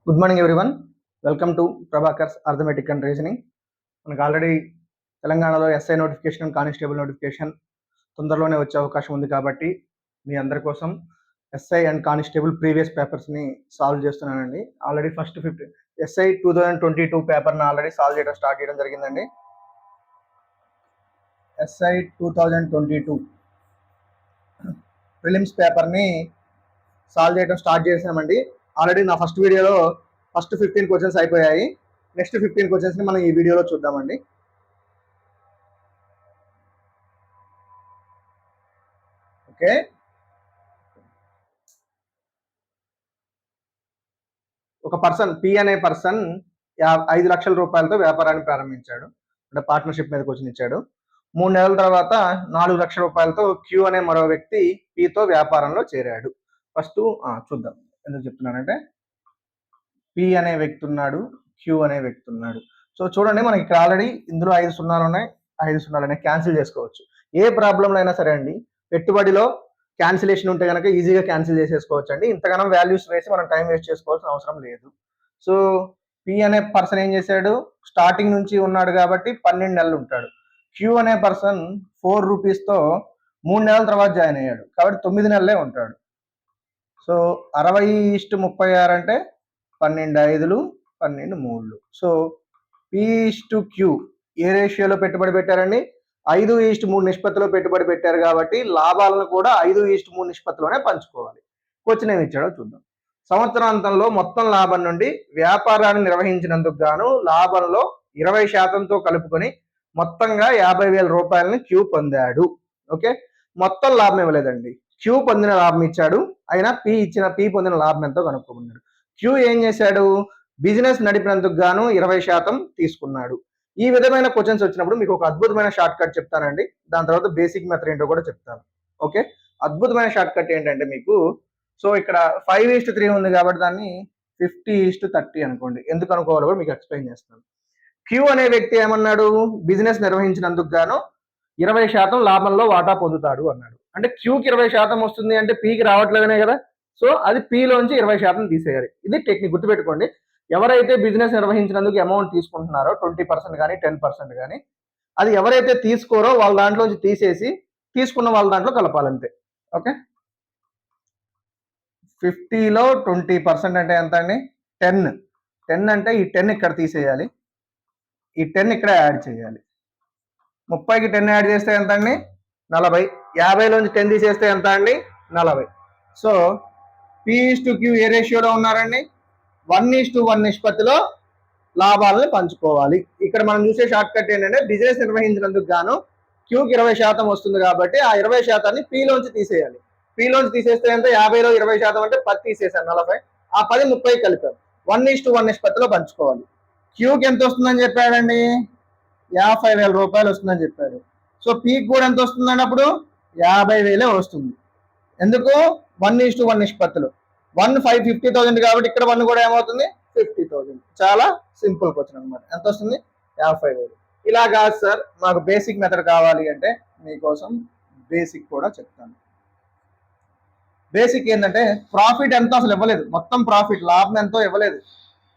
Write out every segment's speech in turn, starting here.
Good morning everyone. Welcome to Prabhakar's arithmetic and reasoning. మనకు already తెలంగాణలో SI notification, constable notification తొందరలోనే వచ్చే అవకాశం ఉంది కాబట్టి మీ అందరి కోసం ఎస్ఐ అండ్ కానిస్టేబుల్ ప్రీవియస్ పేపర్స్ని సాల్వ్ చేస్తున్నానండి. ఆల్రెడీ ఫస్ట్ 50 ఎస్ఐ 2022 పేపర్ని ఆల్రెడీ సాల్వ్ చేయడం స్టార్ట్ చేయడం జరిగిందండి. ఎస్ఐ 2022 ప్రిలిమ్స్ పేపర్ని సాల్వ్ చేయడం స్టార్ట్ చేసామండి. ఆల్రెడీ నా ఫస్ట్ వీడియోలో ఫస్ట్ 15 క్వశ్చన్స్ అయిపోయాయి. నెక్స్ట్ 15 క్వశ్చన్స్ని మనం ఈ వీడియోలో చూద్దామండి. ఓకే, ఒక పర్సన్ పి అనే పర్సన్ 5 లక్షల రూపాయలతో వ్యాపారాన్ని ప్రారంభించాడు. అంటే పార్ట్నర్షిప్ మీద క్వశ్చన్ ఇచ్చాడు. 3 నెలల తర్వాత 4 లక్షల రూపాయలతో క్యూ అనే మరో వ్యక్తి పితో వ్యాపారంలో చేరాడు. ఫస్ట్ చూద్దాం ఎందుకు చెప్తున్నానంటే, పి అనే వ్యక్తి ఉన్నాడు, క్యూ అనే వ్యక్తి ఉన్నాడు. సో చూడండి, మనకి ఇక్కడ ఆల్రెడీ ఇందులో 5 సున్నాలు ఉన్నాయి. 5 సున్నాలు అనేవి క్యాన్సిల్ చేసుకోవచ్చు. ఏ ప్రాబ్లంలో అయినా సరే అండి, పెట్టుబడిలో క్యాన్సిలేషన్ ఉంటే కనుక ఈజీగా క్యాన్సిల్ చేసేసుకోవచ్చు అండి. ఇంతగానం వాల్యూస్ వేసి మనం టైం వేస్ట్ చేసుకోవాల్సిన అవసరం లేదు. సో పి అనే పర్సన్ ఏం చేశాడు, స్టార్టింగ్ నుంచి ఉన్నాడు కాబట్టి 12 నెలలు ఉంటాడు. క్యూ అనే పర్సన్ 4 రూపీస్తో 3 నెలల తర్వాత జాయిన్ అయ్యాడు కాబట్టి 9 నెలలే ఉంటాడు. సో 60:36 అంటే 12 5లు 12 3లు. సో P/Q ఏ రేషియోలో పెట్టుబడి పెట్టారండి? 5:3 నిష్పత్తిలో పెట్టుబడి పెట్టారు కాబట్టి లాభాలను కూడా 5:3 నిష్పత్తిలోనే పంచుకోవాలి. క్వశ్చన్ ఏమి ఇచ్చాడో చూద్దాం. సంవత్సరాంతంలో మొత్తం లాభం నుండి వ్యాపారాన్ని నిర్వహించినందుకు గాను లాభంలో 20%తో కలుపుకొని మొత్తంగా 50,000 రూపాయలని క్యూ పొందాడు. ఓకే, మొత్తం లాభం ఇవ్వలేదండి, క్యూ పొందిన లాభం ఇచ్చాడు. అయినా పి పొందిన లాభం ఎంతో కనుక్కోమన్నాడు. క్యూ ఏం చేశాడు, బిజినెస్ నడిపినందుకు గాను 20% తీసుకున్నాడు. ఈ విధమైన క్వశ్చన్స్ వచ్చినప్పుడు మీకు ఒక అద్భుతమైన షార్ట్ కట్ చెప్తానండి. దాని తర్వాత బేసిక్ మెథడ్ ఏంటో కూడా చెప్తాను. ఓకే, అద్భుతమైన షార్ట్ కట్ ఏంటంటే మీకు, సో ఇక్కడ 5:3 ఉంది కాబట్టి దాన్ని 50:30 అనుకోండి. ఎందుకు అనుకోవాలో కూడా మీకు ఎక్స్ప్లెయిన్ చేస్తాను. క్యూ అనే వ్యక్తి ఏమన్నాడు, బిజినెస్ నిర్వహించినందుకు గాను 20% లాభంలో వాటా పొందుతాడు అన్నాడు. అంటే క్యూకి 20% వస్తుంది అంటే పీకి రావట్లేదనే కదా. సో అది పీలోంచి 20% తీసేయాలి. ఇది టెక్నిక్, గుర్తుపెట్టుకోండి. ఎవరైతే బిజినెస్ నిర్వహించినందుకు అమౌంట్ తీసుకుంటున్నారో 20% కానీ 10% కానీ, అది ఎవరైతే తీసుకోరో వాళ్ళ దాంట్లోంచి తీసేసి తీసుకున్న వాళ్ళ దాంట్లో కలపాలంతే. ఓకే, 50లో 20% అంటే ఎంత అండి? 10 అంటే ఈ 10 ఇక్కడ తీసేయాలి, ఈ 10 ఇక్కడ యాడ్ చేయాలి. 30కి 10 యాడ్ చేస్తే ఎంత అండి? 40. 50లోంచి 10 తీసేస్తే ఎంత అండి? 40. సో P/Q ఏ రేషియోలో ఉన్నారండి? 1:1 నిష్పత్తిలో లాభాలను పంచుకోవాలి. ఇక్కడ మనం చూసే షార్ట్ కట్ ఏంటంటే, బిజినెస్ నిర్వహించినందుకు గాను క్యూకి 20% వస్తుంది కాబట్టి ఆ 20%ని పీలోంచి తీసేయాలి. పీలోంచి తీసేస్తే ఎంత? 50లో 20% అంటే 10 తీసేసాను, 40. ఆ 10 30 కలిపారు. 1:1 నిష్పత్తిలో పంచుకోవాలి. క్యూకి ఎంత వస్తుందని చెప్పాడండి? 50,000 రూపాయలు వస్తుందని చెప్పాడు. సో పీకి కూడా ఎంత వస్తుందండి? అప్పుడు 50,000 వస్తుంది. ఎందుకు? 1:1 నిష్పత్తిలో 1 50,000 కాబట్టి ఇక్కడ 1 కూడా ఏమవుతుంది? 50,000. చాలా సింపుల్ క్వశ్చన్ అనమాట. ఎంత వస్తుంది? 50,000. ఇలా కాదు సార్, మాకు బేసిక్ మెథడ్ కావాలి అంటే మీకోసం బేసిక్ కూడా చెప్తాను. బేసిక్ ఏంటంటే, ప్రాఫిట్ ఎంతో అసలు ఇవ్వలేదు, మొత్తం ప్రాఫిట్ లాభం ఎంతో ఇవ్వలేదు.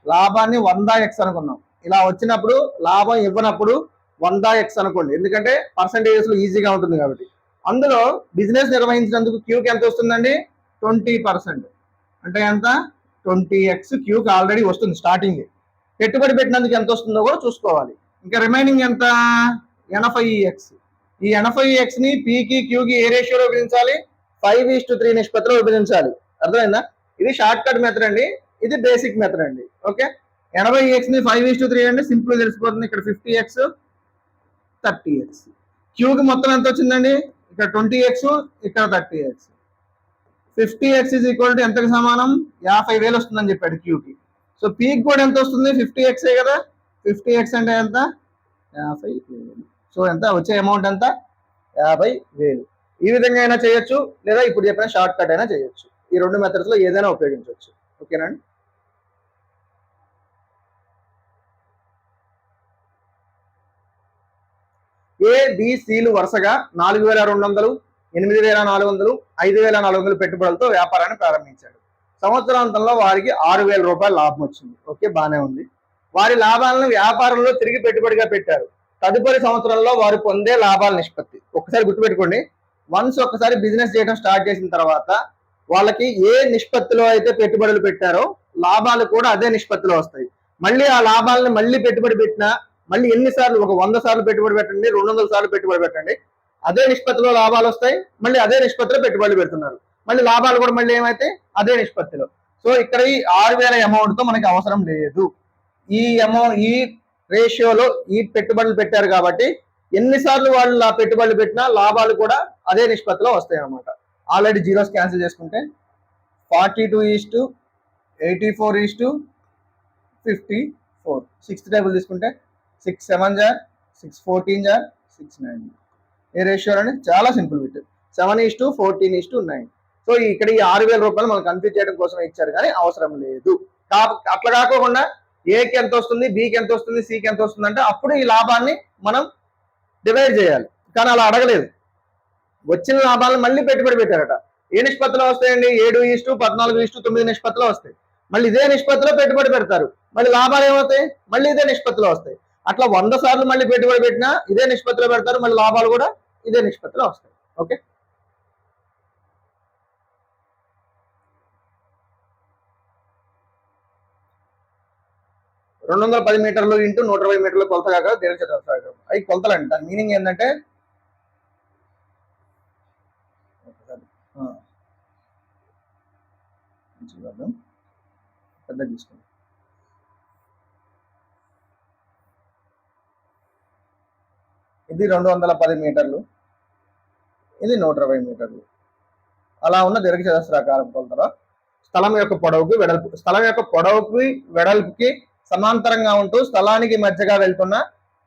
లాభాన్ని 100x అనుకున్నాం. ఇలా వచ్చినప్పుడు లాభం ఇవ్వనప్పుడు 100x అనుకోండి, ఎందుకంటే పర్సంటేజెస్ లో ఈజీగా ఉంటుంది కాబట్టి. అందులో బిజినెస్ నిర్వహించినందుకు క్యూకి ఎంత వస్తుందండి? 20%. అంటే ఎంత? 20x క్యూకి ఆల్రెడీ వస్తుంది స్టార్టింగ్. పెట్టుబడి పెట్టినందుకు ఎంత వస్తుందో కూడా చూసుకోవాలి. ఇంకా రిమైనింగ్ ఎంత? 80x. ఈ 80x ని పీకి క్యూకి ఏ రేషియోలో విభజించాలి? 5:3 నిష్పత్తిలో విభజించాలి. అర్థమైందా? ఇది షార్ట్ కట్ మెథడ్ అండి, ఇది బేసిక్ మెథడ్ అండి. ఓకే, 80x ని 5:3 అంటే సింపుల్ తెలిసిపోతుంది. ఇక్కడ 50x 30x. క్యూకి మొత్తం ఎంత వచ్చిందండి? ఇక్కడ 20x, ఇక్కడ 30x. 50x is equal to ఎంతకు సమానం? 50,000 వస్తుందని చెప్పాడు క్యూకి. సో పీకి కూడా ఎంత వస్తుంది? 50x కదా. 50x అంటే ఎంత? 50,000. సో ఎంత వచ్చే అమౌంట్ ఎంత? 50,000. ఈ విధంగా అయినా చేయొచ్చు, లేదా ఇప్పుడు చెప్పిన షార్ట్ కట్ అయినా చేయొచ్చు. ఈ 2 మెథడ్స్ లో ఏదైనా ఉపయోగించవచ్చు. ఓకేనండి. ABCలు వరుసగా 4,200, 8,400, 5,400 పెట్టుబడులతో వ్యాపారాన్ని ప్రారంభించాడు. సంవత్సరాంతంలో వారికి 6,000 రూపాయల లాభం వచ్చింది. ఓకే, బాగానే ఉంది. వారి లాభాలను వ్యాపారంలో తిరిగి పెట్టుబడిగా పెట్టారు. తదుపరి సంవత్సరంలో వారు పొందే లాభాల నిష్పత్తి ఒకసారి గుర్తుపెట్టుకోండి. వన్స్ ఒకసారి బిజినెస్ చేయడం స్టార్ట్ చేసిన తర్వాత వాళ్ళకి ఏ నిష్పత్తిలో అయితే పెట్టుబడులు పెట్టారో లాభాలు కూడా అదే నిష్పత్తిలో వస్తాయి. మళ్ళీ ఆ లాభాలను మళ్ళీ పెట్టుబడి పెట్టినా మళ్ళీ ఎన్నిసార్లు, ఒక 100 సార్లు పెట్టుబడి పెట్టండి, 200 సార్లు పెట్టుబడి పెట్టండి, అదే నిష్పత్తిలో లాభాలు వస్తాయి. మళ్ళీ అదే నిష్పత్తిలో పెట్టుబడులు పెడుతున్నారు, మళ్ళీ లాభాలు కూడా మళ్ళీ ఏమైతే అదే నిష్పత్తిలో. సో ఇక్కడ ఈ 6,000 అమౌంట్ తో మనకి అవసరం లేదు. ఈ రేషియోలో ఈ పెట్టుబడులు పెట్టారు కాబట్టి ఎన్నిసార్లు వాళ్ళు ఆ పెట్టుబడులు పెట్టినా లాభాలు కూడా అదే నిష్పత్తిలో వస్తాయి అన్నమాట. ఆల్రెడీ జీరోస్ క్యాన్సిల్ చేసుకుంటే 42:84:54. సిక్స్త్ టేబుల్ తీసుకుంటే 6 7 జార్ 6 14 జార్ 6 9. ఏ రేషియో అని చాలా సింపుల్ బిట్. 7:14:9. సో ఇక్కడ ఈ 6,000 రూపాయలు మనం కన్ఫ్యూజ్ చేయడం కోసం ఇచ్చారు కానీ అవసరం లేదు. అట్లా కాకుండా ఏకి ఎంత వస్తుంది, బికి ఎంత వస్తుంది, సికి ఎంత వస్తుంది అంటే అప్పుడు ఈ లాభాన్ని మనం డివైడ్ చేయాలి. కానీ అలా అడగలేదు. వచ్చిన లాభాలను మళ్ళీ పెట్టుబడి పెట్టారట. ఏ నిష్పత్తిలో వస్తాయండి? 7:14:9 నిష్పత్తిలో వస్తాయి. మళ్ళీ ఇదే నిష్పత్తిలో పెట్టుబడి పెడతారు, మళ్ళీ లాభాలు ఏమవుతాయి? మళ్ళీ ఇదే నిష్పత్తిలో వస్తాయి. అట్లా 100 సార్లు మళ్ళీ పెట్టుబడి పెట్టినా ఇదే నిష్పత్తిలో పెడతారు, మళ్ళీ లాభాలు కూడా ఇదే నిష్పత్తిలో వస్తాయి. ఓకే, 210 మీటర్లు ఇంటూ 120 మీటర్లు కొలత కాక దీర్ఘచతురస్రాకారం. అవి కొలతలండి. దాని మీనింగ్ ఏంటంటే పెద్ద తీసుకోండి. ఇది 210 మీటర్లు, ఇది 120 మీటర్లు. అలా ఉన్న దీర్ఘచతురస్రాకారం కొలతలో స్థలం యొక్క పొడవుకి వెడల్పుకి సమాంతరంగా ఉంటూ స్థలానికి మధ్యగా వెళ్తున్న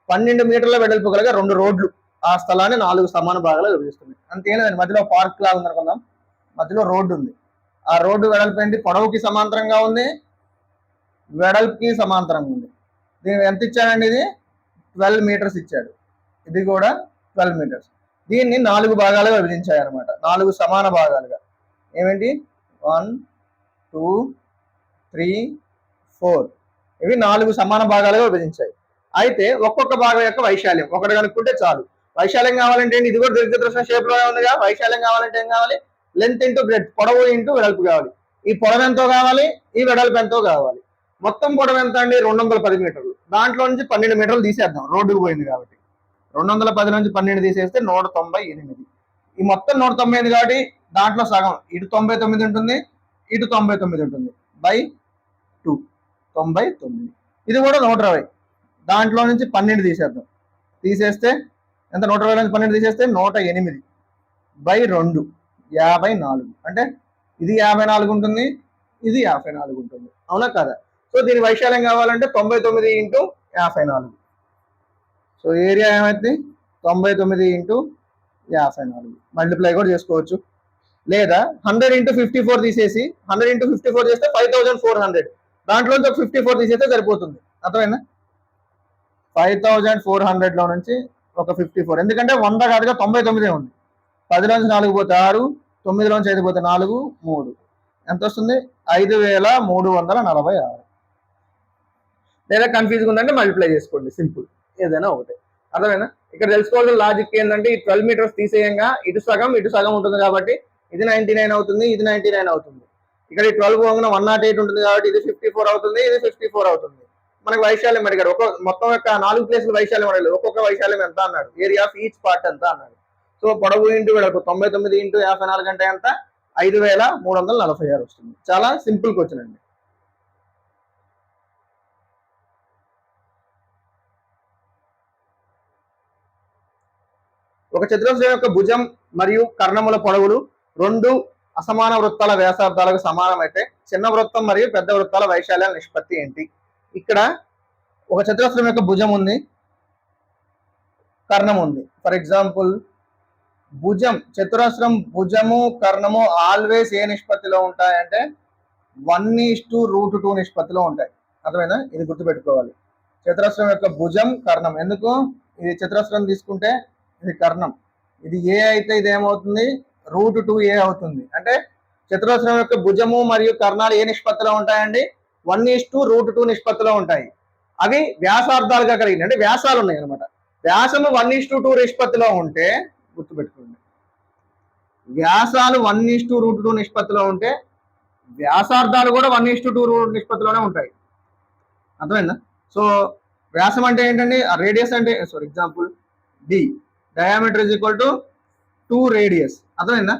12 మీటర్ల వెడల్పు కలిగే 2 రోడ్లు ఆ స్థలాన్ని 4 సమాన భాగాలుగా విభజిస్తుంది. అంతేలేదండి, మధ్యలో పార్క్ లాగా ఉందనుకుందాం, మధ్యలో రోడ్డు ఉంది. ఆ రోడ్డు వెడల్పు ఏంటి? పొడవుకి సమాంతరంగా ఉంది, వెడల్పుకి సమాంతరంగా ఉంది. దీన్ని ఎంత ఇచ్చాడండి? ఇది 12 మీటర్స్ ఇచ్చాడు. ఇది కూడా 12 మీటర్స్. దీన్ని 4 భాగాలుగా విభజించాయి అనమాట, 4 సమాన భాగాలుగా. ఏమేంటి? 1 2 3 4. ఇవి 4 సమాన భాగాలుగా విభజించాయి. అయితే ఒక్కొక్క భాగం యొక్క వైశాల్యం ఒకటి కనుక్కుంటే చాలు. వైశాల్యం కావాలంటే ఇది కూడా దీర్ఘచతురస్రం షేప్ లో ఉందిగా. వైశాల్యం కావాలంటే ఏం కావాలి? లెంత్ ఇంటూ బ్రెడ్త్, పొడవు ఇంటూ వెడల్పు కావాలి. ఈ పొడవు ఎంతో కావాలి, ఈ వెడల్పు ఎంతో కావాలి. మొత్తం పొడవు ఎంత అండి? 210 మీటర్లు. దాంట్లో నుంచి 12 మీటర్లు తీసేద్దాం, రోడ్డుకు పోయింది కాబట్టి. 210 నుంచి 12 తీసేస్తే 198. ఈ మొత్తం 198 కాబట్టి దాంట్లో సగం ఇటు 99 ఉంటుంది, ఇటు 99 ఉంటుంది, బై 2 99. ఇది కూడా 120. దాంట్లో నుంచి 12 తీసేద్దాం, తీసేస్తే ఎంత? 120 నుంచి 12 తీసేస్తే 108 బై 2 54. అంటే ఇది 54 ఉంటుంది, ఇది 54 ఉంటుంది. అవునా కదా? సో దీని వైశాల్యం కావాలంటే 99 ఇంటూ 54. సో ఏరియా ఏమైంది? 99 ఇంటూ 54. మల్టిప్లై కూడా చేసుకోవచ్చు. లేదా 100 ఇంటూ 54 తీసేసి 100 ఇంటూ 54 చేస్తే 5400. దాంట్లోంచి ఒక 54 తీసేస్తే సరిపోతుంది. అర్థమైందా? 5400 లో నుంచి ఒక 54, ఎందుకంటే 100 కాదుగా 99 ఉంది. 10లోంచి 4 పోతే 6, 9లోంచి 5 పోతే 4 3. ఎంత వస్తుంది? 5346. లేదా కన్ఫ్యూజ్ ఉందంటే మల్టిప్లై చేసుకోండి, సింపుల్, ఏదైనా ఒకటే. అర్థమైనా? ఇక్కడ తెలుసుకోవాల్సిన లాజిక్ ఏంటంటే ఈ 12 మీటర్స్ తీసేయంగా ఇటు సగం ఉంటుంది కాబట్టి ఇది 99 అవుతుంది, ఇది 99 అవుతుంది. ఇక్కడ ఈ 12 పోగానే 108 ఉంటుంది కాబట్టి ఇది 54 అవుతుంది, ఇది 54 అవుతుంది. మనకి వైశాల్యం అడిగాడు, మొత్తం యొక్క 4 ప్లేసులు వైశాల్యం అడగలేదు, ఒక్కొక్క వైశాల్యం ఎంత అన్నాడు, ఏరియా ఆఫ్ ఈచ్ పార్ట్ ఎంత అన్నాడు. సో పొడవు ఇంటూ వెడల్పు 99 ఇంటూ 54 అంటే ఎంత? 5346 వస్తుంది. చాలా సింపుల్ క్వశ్చన్ అండి. ఒక చతురస్రం యొక్క భుజం మరియు కర్ణముల పొడవులు 2 అసమాన వృత్తాల వ్యాసార్థాలకు సమానమైతే చిన్న వృత్తం మరియు పెద్ద వృత్తాల వైశాల్యాల నిష్పత్తి ఏంటి? ఇక్కడ ఒక చతురస్రం యొక్క భుజం ఉంది, కర్ణం ఉంది. ఫర్ ఎగ్జాంపుల్ భుజం, చతురస్రం భుజము కర్ణము ఆల్వేస్ ఏ నిష్పత్తిలో ఉంటాయంటే 1:√2 నిష్పత్తిలో ఉంటాయి. అర్థమైనా? ఇది గుర్తుపెట్టుకోవాలి. చతురస్రం యొక్క భుజం కర్ణం. ఎందుకు? ఇది చతురస్రం తీసుకుంటే ఇది కర్ణం, ఇది ఏ అయితే ఇది ఏమవుతుంది? √2a అవుతుంది. అంటే చతురస్రం యొక్క భుజము మరియు కర్ణాలు ఏ నిష్పత్తిలో ఉంటాయండి? 1:√2 నిష్పత్తిలో ఉంటాయి. అవి వ్యాసార్థాలుగా కలిగిన అంటే వ్యాసాలు ఉన్నాయి అనమాట. వ్యాసము 1:2 నిష్పత్తిలో ఉంటే గుర్తుపెట్టుకోండి, వ్యాసాలు 1:√2 నిష్పత్తిలో ఉంటే వ్యాసార్థాలు కూడా 1:2 నిష్పత్తిలోనే ఉంటాయి. అర్థమైందా? సో వ్యాసం అంటే ఏంటండి? రేడియస్ అంటే ఎగ్జాంపుల్ డి, diameter is equal to 2 radius. అర్థమైందా?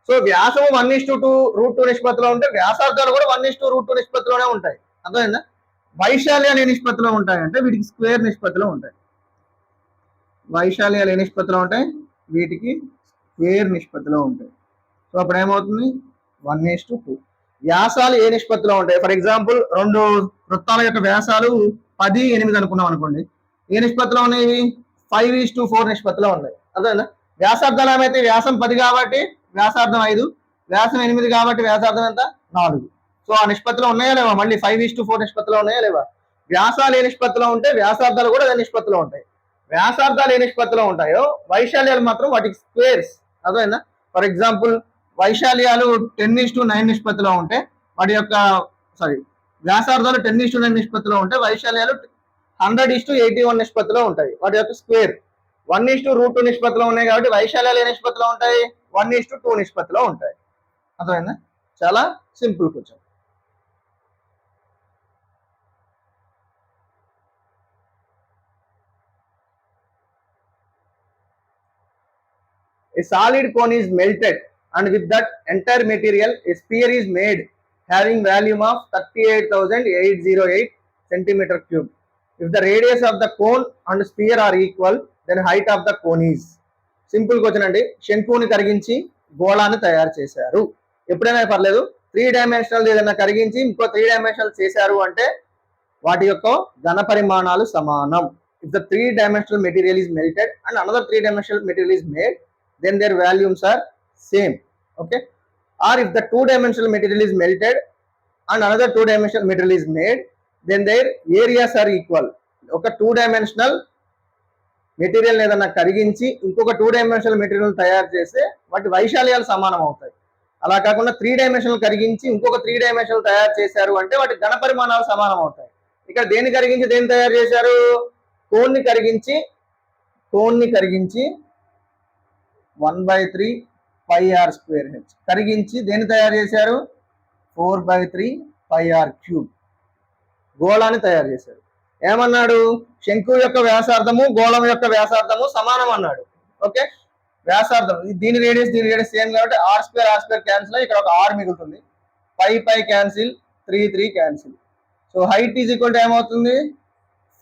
సో వ్యాసము 1:2 నిష్పత్తిలో ఉంటే వ్యాసార్థాలు కూడా 1:2 నిష్పత్తిలోనే ఉంటాయి. అర్థమైందా? వైశాల్యాలు ఏ నిష్పత్తిలో ఉంటాయి అంటే వీటికి స్క్వేర్ నిష్పత్తిలో ఉంటాయి. వైశాల్యాలు ఏ నిష్పత్తిలో ఉంటాయి? వీటికి స్క్వేర్ నిష్పత్తిలో ఉంటాయి. సో అప్పుడు ఏమవుతుంది? 1:2. వ్యాసాలు ఏ నిష్పత్తిలో ఉంటాయి? ఫర్ ఎగ్జాంపుల్ 2 వృత్తాల యొక్క వ్యాసాలు 10, 8 అనుకున్నాం అనుకోండి. ఏ నిష్పత్తిలో ఉన్నాయి? 5:4 నిష్పత్తిలో ఉన్నాయి. అర్థమైందా? వ్యాసార్థాలు ఏమైతే వ్యాసం 10 కాబట్టి వ్యాసార్థం 5, వ్యాసం 8 కాబట్టి వ్యాసార్థం ఎంత? 4. సో ఆ నిష్పత్తిలో ఉన్నాయా లేవా? మళ్ళీ 5:4 నిష్పత్తిలో ఉన్నాయా లేవా? వ్యాసాలు ఏ నిష్పత్తిలో ఉంటే వ్యాసార్థాలు కూడా అదే నిష్పత్తిలో ఉంటాయి. వ్యాసార్థాలు ఏ నిష్పత్తిలో ఉంటాయో వైశాల్యాలు మాత్రం వాటికి స్క్వేర్స్. అర్థమైందా? ఫర్ ఎగ్జాంపుల్ వైశాల్యాలు 10:9 నిష్పత్తిలో ఉంటే వాటి యొక్క వ్యాసార్థాలు 10:9 నిష్పత్తిలో ఉంటే వైశాల్యాలు 100:81 నిష్పత్తిలో ఉంటాయి. వాటి యొక్క స్క్వేర్ 1:√2 నిష్పత్తిలో ఉన్నాయి కాబట్టి వైశాల్యాలు ఏ నిష్పత్తిలో ఉంటాయి? 1:2 నిష్పత్తిలో ఉంటాయి. అర్థమైందా? చాలా simple question. A solid cone is melted and with that entire material a sphere is made having volume of 38,808 centimeter cube. If the radius of the cone and sphere are equal, then height of the cone is. Simple question అండి. శంకుని కరిగించి గోళాన్ని తయారు చేశారు. ఎప్పుడైనా పర్లేదు 3 dimensional ఏదైనా కరిగించి ఇంకో 3 dimensional చేశారు అంటే వాటి యొక్క ఘన పరిమాణాలు సమానం. If the 3 dimensional material is melted and another 3 dimensional material is made, then their volumes are same. Okay, or if the 2 dimensional material is melted and another 2 dimensional material is made, then their areas are equal. ఒక 2 dimensional material ఏదైనా కరిగించి ఇంకొక 2 dimensional material తయారు చేస్తే వాటి వైశాల్యాలు సమానం అవుతాయి. అలా కాకుండా 3 dimensional కరిగించి ఇంకొక 3 dimensional తయారు చేశారు అంటే వాటి ఘన పరిమాణాలు సమానం అవుతాయి. ఇక్కడ దేన్ని కరిగించి దేన్ని తయారు చేశారు? కోన్ని కరిగించి 1/3 πr² కరిగించి దేన్ని తయారు చేశారు? 4/3 πr³ గోళాన్ని తయారు చేశారు. ఏమన్నాడు? శంకు యొక్క వ్యాసార్థము గోళం యొక్క వ్యాసార్థము సమానం అన్నాడు. ఓకే, వ్యాసార్థం దీని రేడియస్ సేమ్ కాబట్టి r² క్యాన్సిల్, ఇక్కడ ఒక r మిగులుతుంది. π cancel, 3 cancel. So height is equal to ఏమవుతుంది?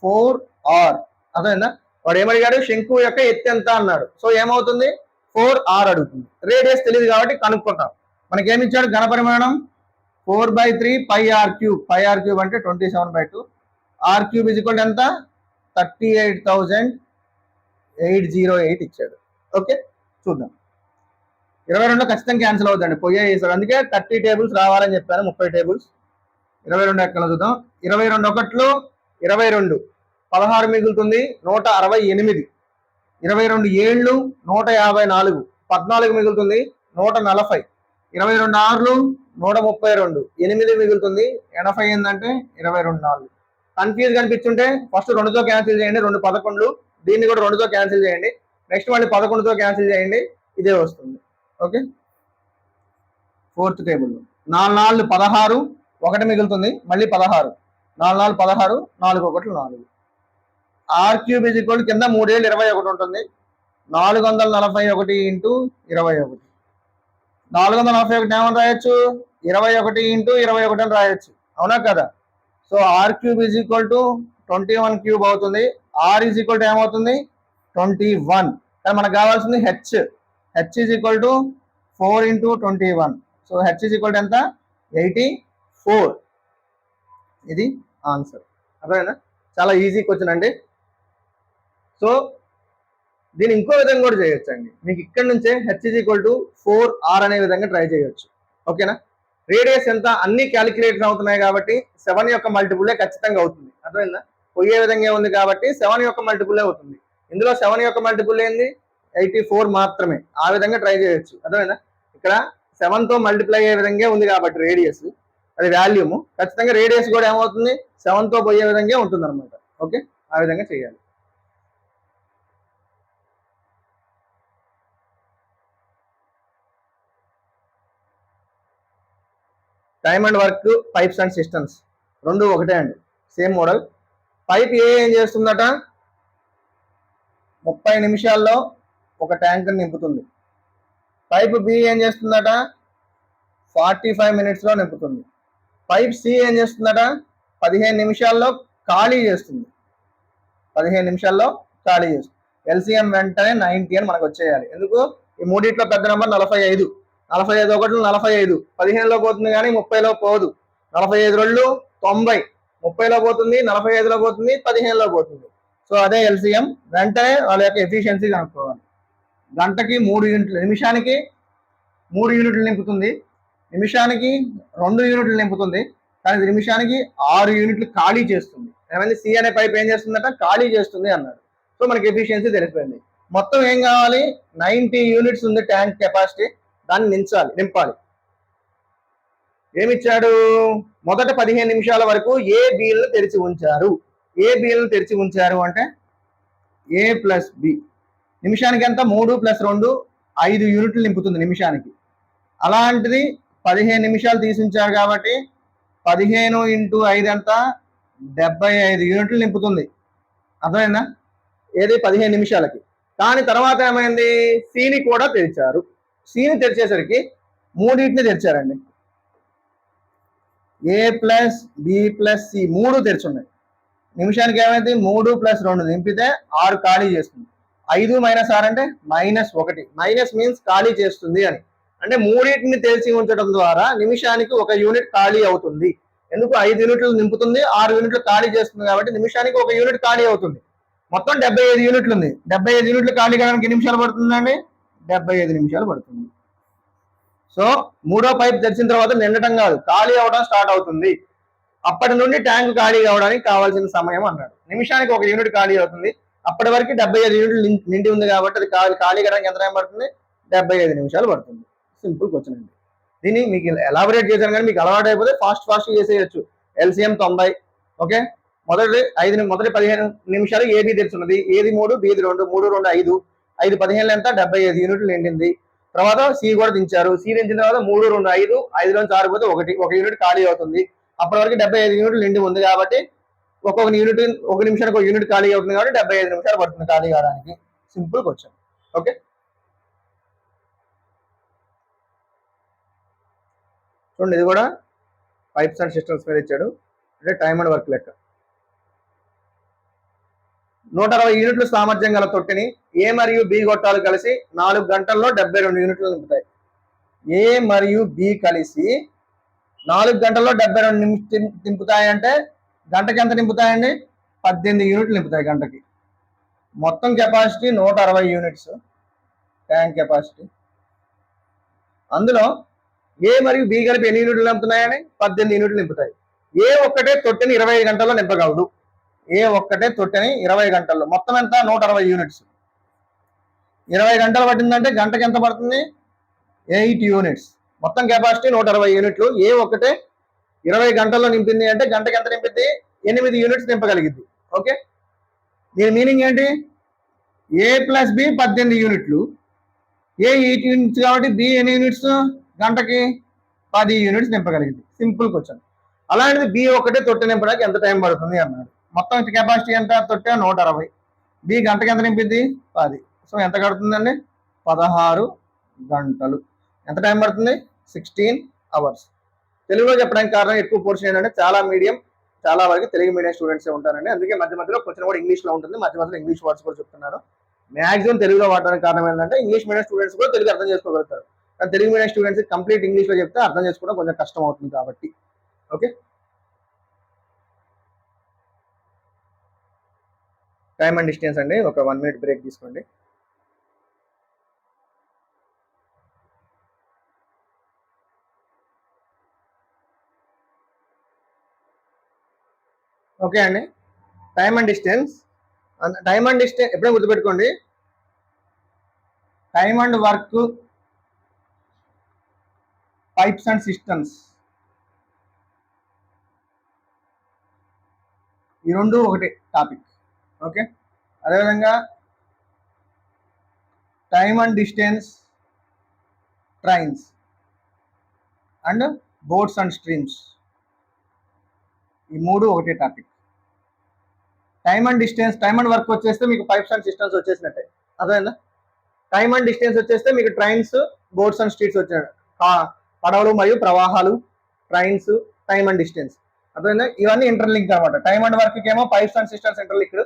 4r. అర్థమైందా? వాడు ఏమడిగాడు? శంకు యొక్క ఎత్తు ఎంత అన్నాడు. సో ఏమవుతుంది? 4r అడుగుతుంది. రేడియస్ తెలియదు కాబట్టి కనుక్కుంటాం. మనకి ఏమి ఇచ్చాడు? ఘన పరిమాణం 4/3 πr³ అంటే 27/2. r³ ఈజ్ ఈక్వల్ టు ఎంత? 38,808 ఇచ్చాడు. ఓకే, చూద్దాం. 22 ఖచ్చితంగా క్యాన్సిల్ అవుతుందండి, పోయేసాడు. అందుకే 30 టేబుల్స్ రావాలని చెప్పాను, 30 టేబుల్స్. 22 ఎక్కడ చూద్దాం. 22 ఒకట్లు 22, 16 మిగులుతుంది, 168. 22 ఏళ్ళు 154, 14 మిగులుతుంది, 140. 22 ఆర్లు 132, 8 మిగులుతుంది, 80 ఏంటంటే 22 4. కన్ఫ్యూజ్ కనిపించుంటే ఫస్ట్ 2తో క్యాన్సిల్ చేయండి, 2 11. దీన్ని కూడా 2తో క్యాన్సిల్ చేయండి, నెక్స్ట్ మళ్ళీ 11తో క్యాన్సిల్ చేయండి, ఇదే వస్తుంది. ఓకే, 4th టేబుల్ 4 4 16, 1 మిగులుతుంది, మళ్ళీ 16, 4 4 16, 4 1 4. r³ ఈజ్ ఈక్వల్ కింద 3 ఏళ్ళు 21 ఉంటుంది. 441 ఇంటూ 21. 441 ఏమని రాయొచ్చు? 21 ఇంటూ 21 అని రాయొచ్చు, అవునా కదా? So r³ is equal to 21³ అవుతుంది. r ఈజ్ ఈక్వల్ టు ఏమవుతుంది? 21. కానీ మనకు కావాల్సింది h. h is equal to 4 into 21. So h is equal to ఎంత? 84. ఇది ఆన్సర్. అర్థమైందా? చాలా ఈజీ క్వశ్చన్ అండి. సో దీన్ని ఇంకో విధంగా కూడా చేయొచ్చు అండి. మీకు ఇక్కడ నుంచే h is equal to 4r అనే విధంగా ట్రై చేయొచ్చు. ఓకేనా? రేడియస్ ఎంత అన్ని క్యాలిక్యులేటర్ అవుతున్నాయి కాబట్టి 7 యొక్క మల్టిపులే ఖచ్చితంగా అవుతుంది. అర్థమైందా? పోయే విధంగా ఉంది కాబట్టి 7 యొక్క మల్టిపులే అవుతుంది. ఇందులో 7 యొక్క మల్టిపుల్ ఏంది? 84 మాత్రమే. ఆ విధంగా ట్రై చేయొచ్చు. అర్థమైందా? ఇక్కడ 7తో మల్టిప్లై అయ్యే విధంగా ఉంది కాబట్టి రేడియస్ అది వాల్యూమ్, ఖచ్చితంగా రేడియస్ కూడా ఏమవుతుంది 7తో పోయే విధంగా ఉంటుంది అనమాట. ఓకే, ఆ విధంగా చేయాలి. Time and work, pipes and systems రెండు ఒకటే అండి, సేమ్ మోడల్. పైప్ ఏ ఏం చేస్తుందట 30 నిమిషాల్లో ఒక ట్యాంక్ నింపుతుంది. పైప్ బి ఏం చేస్తుందట 45 మినిట్స్లో నింపుతుంది. పైప్ సి ఏం చేస్తుందట 15 నిమిషాల్లో ఖాళీ చేస్తుంది. 15 నిమిషాల్లో ఖాళీ చేస్తుంది. ఎల్సిఎం వెంటనే 90 అని మనకు వచ్చేయాలి. ఎందుకు ఈ మూడిట్లో పెద్ద నెంబర్ 45. 45 ఒకటి 45, 15లో పోతుంది కానీ 30లో పోదు. 45 రెండు 90, 30లో పోతుంది, 45లో పోతుంది, 15లో పోతుంది. సో అదే ఎల్సిఎం. వెంటనే వాళ్ళ యొక్క ఎఫిషియన్సీ కనుక్కోవాలి. గంటకి 3 యూనిట్లు, నిమిషానికి 3 యూనిట్లు నింపుతుంది, నిమిషానికి 2 యూనిట్లు నింపుతుంది, కానీ నిమిషానికి 6 యూనిట్లు ఖాళీ చేస్తుంది. ఏమైంది సి అనే పైప్ ఏం చేస్తుందట ఖాళీ చేస్తుంది అన్నాడు. సో మనకి ఎఫిషియన్సీ తెలిసిపోయింది. మొత్తం ఏం కావాలి 90 యూనిట్స్ ఉంది ట్యాంక్ కెపాసిటీ, దాన్ని నింపాలి. ఏమిచ్చాడు మొదట 15 నిమిషాల వరకు ఏ బిలను తెరిచి ఉంచారు. ఏ బిలను తెరిచి ఉంచారు అంటే ఏ ప్లస్ బి. నిమిషానికి ఎంత 3 + 2 5 యూనిట్లు నింపుతుంది నిమిషానికి. అలాంటిది 15 నిమిషాలు తీసించారు కాబట్టి 15 × 5 ఎంత 75 యూనిట్లు నింపుతుంది. అర్థమైందా? ఏది 15 నిమిషాలకి. కానీ తర్వాత ఏమైంది సిని కూడా తెరిచారు. సిని తెరిచేసరికి మూడింటిని తెరిచారండి. ఏ ప్లస్ బి ప్లస్ సి 3 తెరిచున్నాయి. నిమిషానికి ఏమైంది 3 + 2 నింపితే 6 ఖాళీ చేస్తుంది. 5 - 6 అంటే -1. మైనస్ మీన్స్ ఖాళీ చేస్తుంది అని. అంటే మూడింటిని తెరిచి ఉంచడం ద్వారా నిమిషానికి 1 యూనిట్ ఖాళీ అవుతుంది. ఎందుకు 5 యూనిట్లు నింపుతుంది, 6 యూనిట్లు ఖాళీ చేస్తుంది కాబట్టి నిమిషానికి 1 యూనిట్ ఖాళీ అవుతుంది. మొత్తం 75 యూనిట్లు ఉంది. 75 యూనిట్లు ఖాళీ కావడానికి ఎన్ని నిమిషాలు పడుతుందండి 75 నిమిషాలు పడుతుంది. సో మూడో పైప్ తెరిచిన తర్వాత నిండటం కాదు, ఖాళీ అవడం స్టార్ట్ అవుతుంది. అప్పటి నుండి ట్యాంక్ ఖాళీ కావడానికి కావాల్సిన సమయం అన్నాడు. నిమిషానికి 1 యూనిట్ ఖాళీ అవుతుంది. అప్పటి వరకు 75 యూనిట్లు నిండి ఉంది కాబట్టి అది ఖాళీ కావడానికి ఎంత టైం పడుతుంది 75 నిమిషాలు పడుతుంది. సింపుల్ క్వశ్చన్ అండి. దీన్ని మీకు ఎలాబొరేట్ చేశాను కానీ మీకు అలవాటు అయిపోతే ఫాస్ట్ చేసేయచ్చు. ఎల్సిఎం 90. ఓకే, మొదటి 15 నిమిషాలు ఏబి తెరుచున్నది. ఏది 3, బీది 2, 3 2 5, 5 15 ఎంత 75 యూనిట్లు నిండింది. తర్వాత సి కూడా దించారు. సి దించిన తర్వాత 3 2 5, 5లోంచి 6 పోతే 1 యూనిట్ ఖాళీ అవుతుంది. అప్పటి వరకు 75 యూనిట్లు నిండి ఉంది కాబట్టి ఒక్కొక్క యూనిట్ 1 నిమిషానికి 1 యూనిట్ ఖాళీ అవుతుంది కాబట్టి 75 నిమిషాలు పడుతుంది ఖాళీ కావడానికి. Simple question. ఓకే, చూడండి ఇది కూడా పైప్స్ అండ్ సిస్టమ్స్ మీద ఇచ్చాడు. అంటే టైమ్ అండ్ వర్క్ లెక్క. 160 యూనిట్ల సామర్థ్యం గల తొట్టిని ఏ మరియు బి గొట్టాలు కలిసి 4 గంటల్లో 72 యూనిట్లు నింపుతాయి. ఏ మరియు బి కలిసి 4 గంటల్లో 72 నింపుతాయంటే గంటకి ఎంత నింపుతాయండి 18 యూనిట్లు నింపుతాయి గంటకి. మొత్తం కెపాసిటీ 160 యూనిట్స్ ట్యాంక్ కెపాసిటీ. అందులో ఏ మరియు బి కలిపి ఎన్ని యూనిట్లు నింపుతున్నాయని 18 యూనిట్లు నింపుతాయి. ఏ ఒక్కటే తొట్టిని 25 గంటల్లో నింపగలదు. ఏ ఒక్కటే తొట్టిని 20 గంటల్లో. మొత్తం ఎంత 160 యూనిట్స్. 20 గంటలు పట్టిందంటే గంటకి ఎంత పడుతుంది 8 యూనిట్స్. మొత్తం కెపాసిటీ 160 యూనిట్లు. ఏ ఒక్కటే 20 గంటల్లో నింపింది అంటే గంటకి ఎంత నింపింది 8 యూనిట్స్ నింపగలిగింది. ఓకే, దీని మీనింగ్ ఏంటి ఏ ప్లస్ బి 18 యూనిట్లు, ఏ 8 యూనిట్స్ కాబట్టి బి ఎన్ని యూనిట్స్ గంటకి 10 యూనిట్స్ నింపగలిగింది. Simple question. అలాంటిది బి ఒక్కటే తొట్టి నింపడానికి ఎంత టైం పడుతుంది అన్నాడు. మొత్తం కెపాసిటీ ఎంత తొట్టే 160, బి గంటకి ఎంత నింపింది 10. సో ఎంత కడుతుందండి 16 గంటలు. ఎంత టైం పడుతుంది 16 అవర్స్. తెలుగులో చెప్పడానికి కారణం ఎక్కువ పోర్షన్ ఏంటంటే చాలా వరకు తెలుగు మీడియం స్టూడెంట్సే ఉంటారండి. అందుకే మధ్య మధ్యలో క్వశ్చన్ కూడా ఇంగ్లీష్లో ఉంటుంది, మధ్య మధ్యలో ఇంగ్లీష్ వర్డ్స్ కూడా చెప్తున్నారు. మ్యాక్సిమం తెలుగులో వాడడానికి కారణం ఏంటంటే ఇంగ్లీష్ మీడియం స్టూడెంట్స్ కూడా తెలుగు అర్థం చేసుకోగలుగుతారు. కానీ తెలుగు మీడియం స్టూడెంట్స్ కంప్లీట్ ఇంగ్లీష్లో చెప్తే అర్థం చేసుకోవడం కొంచెం కష్టం అవుతుంది కాబట్టి. ఓకే, టైమ్ అండ్ డిస్టెన్స్ అండి. ఒక 1 మినిట్ బ్రేక్ తీసుకోండి. ఓకే అండి, టైమ్ అండ్ డిస్టెన్స్ ఎప్పుడైనా గుర్తుపెట్టుకోండి. Time and work pipes and systems, ఈ రెండు ఒకటే టాపిక్. ఓకే, అదేవిధంగా time and distance, trains and boats and streams, ఈ మూడు ఒకటే topic. Time and distance, time and work వచ్చేస్తే మీకు పైప్స్ అండ్ సిస్టమ్స్ వచ్చేసినట్టే, అర్థమైందా? టైమ్ అండ్ డిస్టెన్స్ వచ్చేస్తే మీకు ట్రైన్స్, బోట్స్ అండ్ స్ట్రీట్స్ వచ్చాయి, పడవలు మరియు ప్రవాహాలు, ట్రైన్స్, టైమ్ అండ్ డిస్టెన్స్, అర్థమైందా? ఇవన్నీ ఇంటర్లింక్ అనమాట. టైమ్ అండ్ వర్క్ ఏమో pipes and systems interlinked,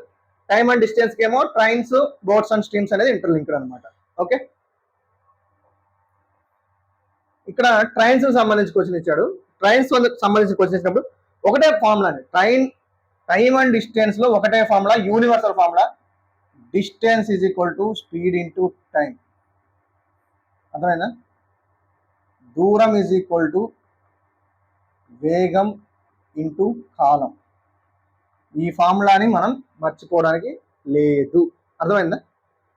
time and distance ఏమో ట్రైన్స్, బోట్స్ అండ్ స్ట్రీమ్స్ అనేది ఇంటర్లింక్డ్ అనమాట. ఓకే, ఇక్కడ ట్రైన్స్ సంబంధించి క్వశ్చన్ ఇచ్చాడు. ట్రైన్స్ సంబంధించి క్వశ్చన్ ఇచ్చినప్పుడు ఒకటే ఫార్ములా అండి. టైమ్ అండ్ డిస్టెన్స్ లో ఒకటే formula, universal formula, distance is equal to speed into time, అర్థమైందా? దూరం ఈజ్ ఈక్వల్ టు వేగం ఇంటూ కాలం. ఈ ఫార్ములాని మనం మర్చిపోవడానికి లేదు, అర్థమైందా?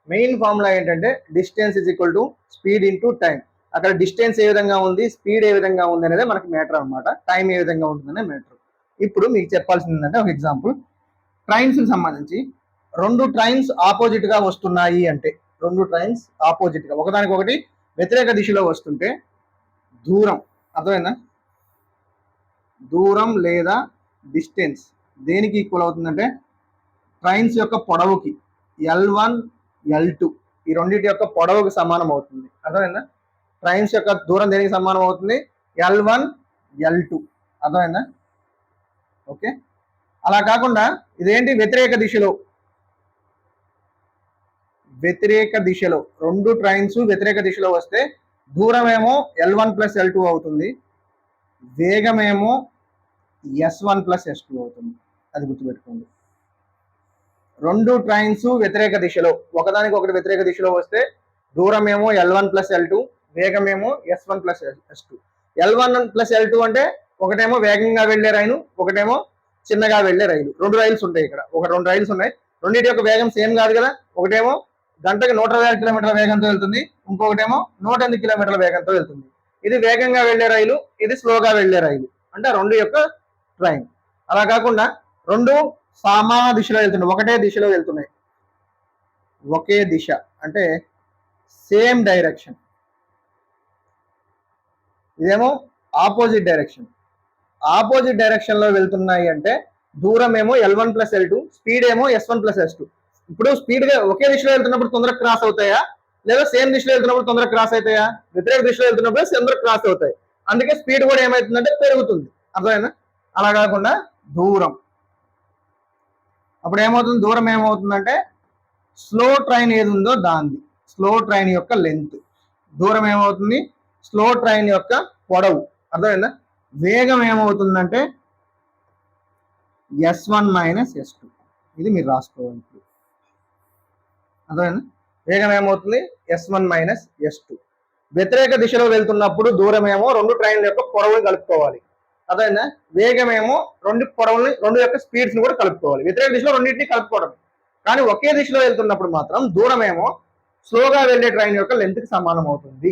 మెయిన్ ఫార్ములా ఏంటంటే distance is equal to speed into time. అక్కడ డిస్టెన్స్ ఏ విధంగా ఉంది, స్పీడ్ ఏ విధంగా ఉంది అనేది మనకి మ్యాటర్ అనమాట. టైం ఏ విధంగా ఉంటుందనే మ్యాటర్. ఇప్పుడు మీకు చెప్పాల్సింది ఏంటంటే ఒక ఎగ్జాంపుల్, ట్రైన్స్ కి సంబంధించి రెండు ట్రైన్స్ ఆపోజిట్ గా వస్తున్నాయి అంటే, రెండు ట్రైన్స్ ఆపోజిట్ గా ఒకదానికొకటి వ్యతిరేక దిశలో వస్తుంటే దూరం, అర్థమైందా? దూరం లేదా డిస్టెన్స్ దేనికి ఈక్వల్ అవుతుందంటే ట్రైన్స్ యొక్క పొడవుకి, L1 L2 ఈ రెండింటి యొక్క పొడవుకి సమానం అవుతుంది, అర్థమైందా? ట్రైన్స్ యొక్క దూరం దేనికి సమానం అవుతుంది, L1 L2, అర్థమైందా? ఓకే, అలా కాకుండా ఇదేంటి, వ్యతిరేక దిశలో రెండు ట్రైన్స్ వ్యతిరేక దిశలో వస్తే దూరం ఏమో L1 + L2 అవుతుంది, వేగమేమో S1 + S2 అవుతుంది. అది గుర్తుపెట్టుకోండి. రెండు ట్రైన్స్ వ్యతిరేక దిశలో ఒకదానికొకటి వ్యతిరేక దిశలో వస్తే దూరం ఏమో L1 + L2, వేగమేమో S1 + S2. L1 + L2 అంటే ఒకటేమో వేగంగా వెళ్లే రైలు, ఒకటేమో చిన్నగా వెళ్లే రైలు. రెండు రైల్స్ ఉంటాయి ఇక్కడ, రెండు రైల్స్ ఉన్నాయి. రెండింటి యొక్క వేగం సేమ్ కాదు కదా, ఒకటేమో గంటకి 120 కిలోమీటర్ల వేగంతో వెళ్తుంది, ఇంకొకటేమో 108 కిలోమీటర్ల వేగంతో వెళ్తుంది. ఇది వేగంగా వెళ్లే రైలు, ఇది స్లోగా వెళ్లే రైలు, అంటే రెండు యొక్క ట్రైన్. అలా కాకుండా రెండు సమాన దిశలో వెళ్తున్నాయి, ఒకటే దిశలో వెళ్తున్నాయి, ఒకే దిశ అంటే సేమ్ డైరెక్షన్. ఇదేమో ఆపోజిట్ డైరెక్షన్. ఆపోజిట్ డైరెక్షన్ లో వెళ్తున్నాయి అంటే దూరం ఏమో L1 + L2, స్పీడ్ ఏమో S1 + S2. ఇప్పుడు స్పీడ్ గా ఒకే దిశలో వెళ్తున్నప్పుడు తొందరగా క్రాస్ అవుతాయా, లేదా సేమ్ దిశలో వెళ్తున్నప్పుడు తొందరగా క్రాస్ అవుతాయా? వ్యతిరేక దిశలో వెళ్తున్నప్పుడు తొందరగా క్రాస్ అవుతాయి, అందుకే స్పీడ్ కూడా ఏమవుతుందంటే పెరుగుతుంది, అర్థమైనా? అలా కాకుండా దూరం, అప్పుడు ఏమవుతుంది, దూరం ఏమవుతుందంటే స్లో ట్రైన్ ఏది ఉందో దాన్ని, స్లో ట్రైన్ యొక్క లెంత్, దూరం ఏమవుతుంది స్లో ట్రైన్ యొక్క పొడవు, అర్థమైందా? వేగం ఏమవుతుందంటే S1 - S2, ఇది మీరు రాసుకోవాలి. అర్థమైందా? వేగం ఏమవుతుంది S1 - S2. వ్యతిరేక దిశలో వెళ్తున్నప్పుడు దూరం ఏమో రెండు ట్రైన్ల యొక్క పొడవుని కలుపుకోవాలి, అర్థమైందా? వేగమేమో రెండు యొక్క స్పీడ్స్ ని కూడా కలుపుకోవాలి. వ్యతిరేక దిశలో రెండింటిని కలుపుకోవడం, కానీ ఒకే దిశలో వెళ్తున్నప్పుడు మాత్రం దూరమేమో స్లోగా వెళ్లే ట్రైన్ యొక్క లెంత్ కి సమానం అవుతుంది,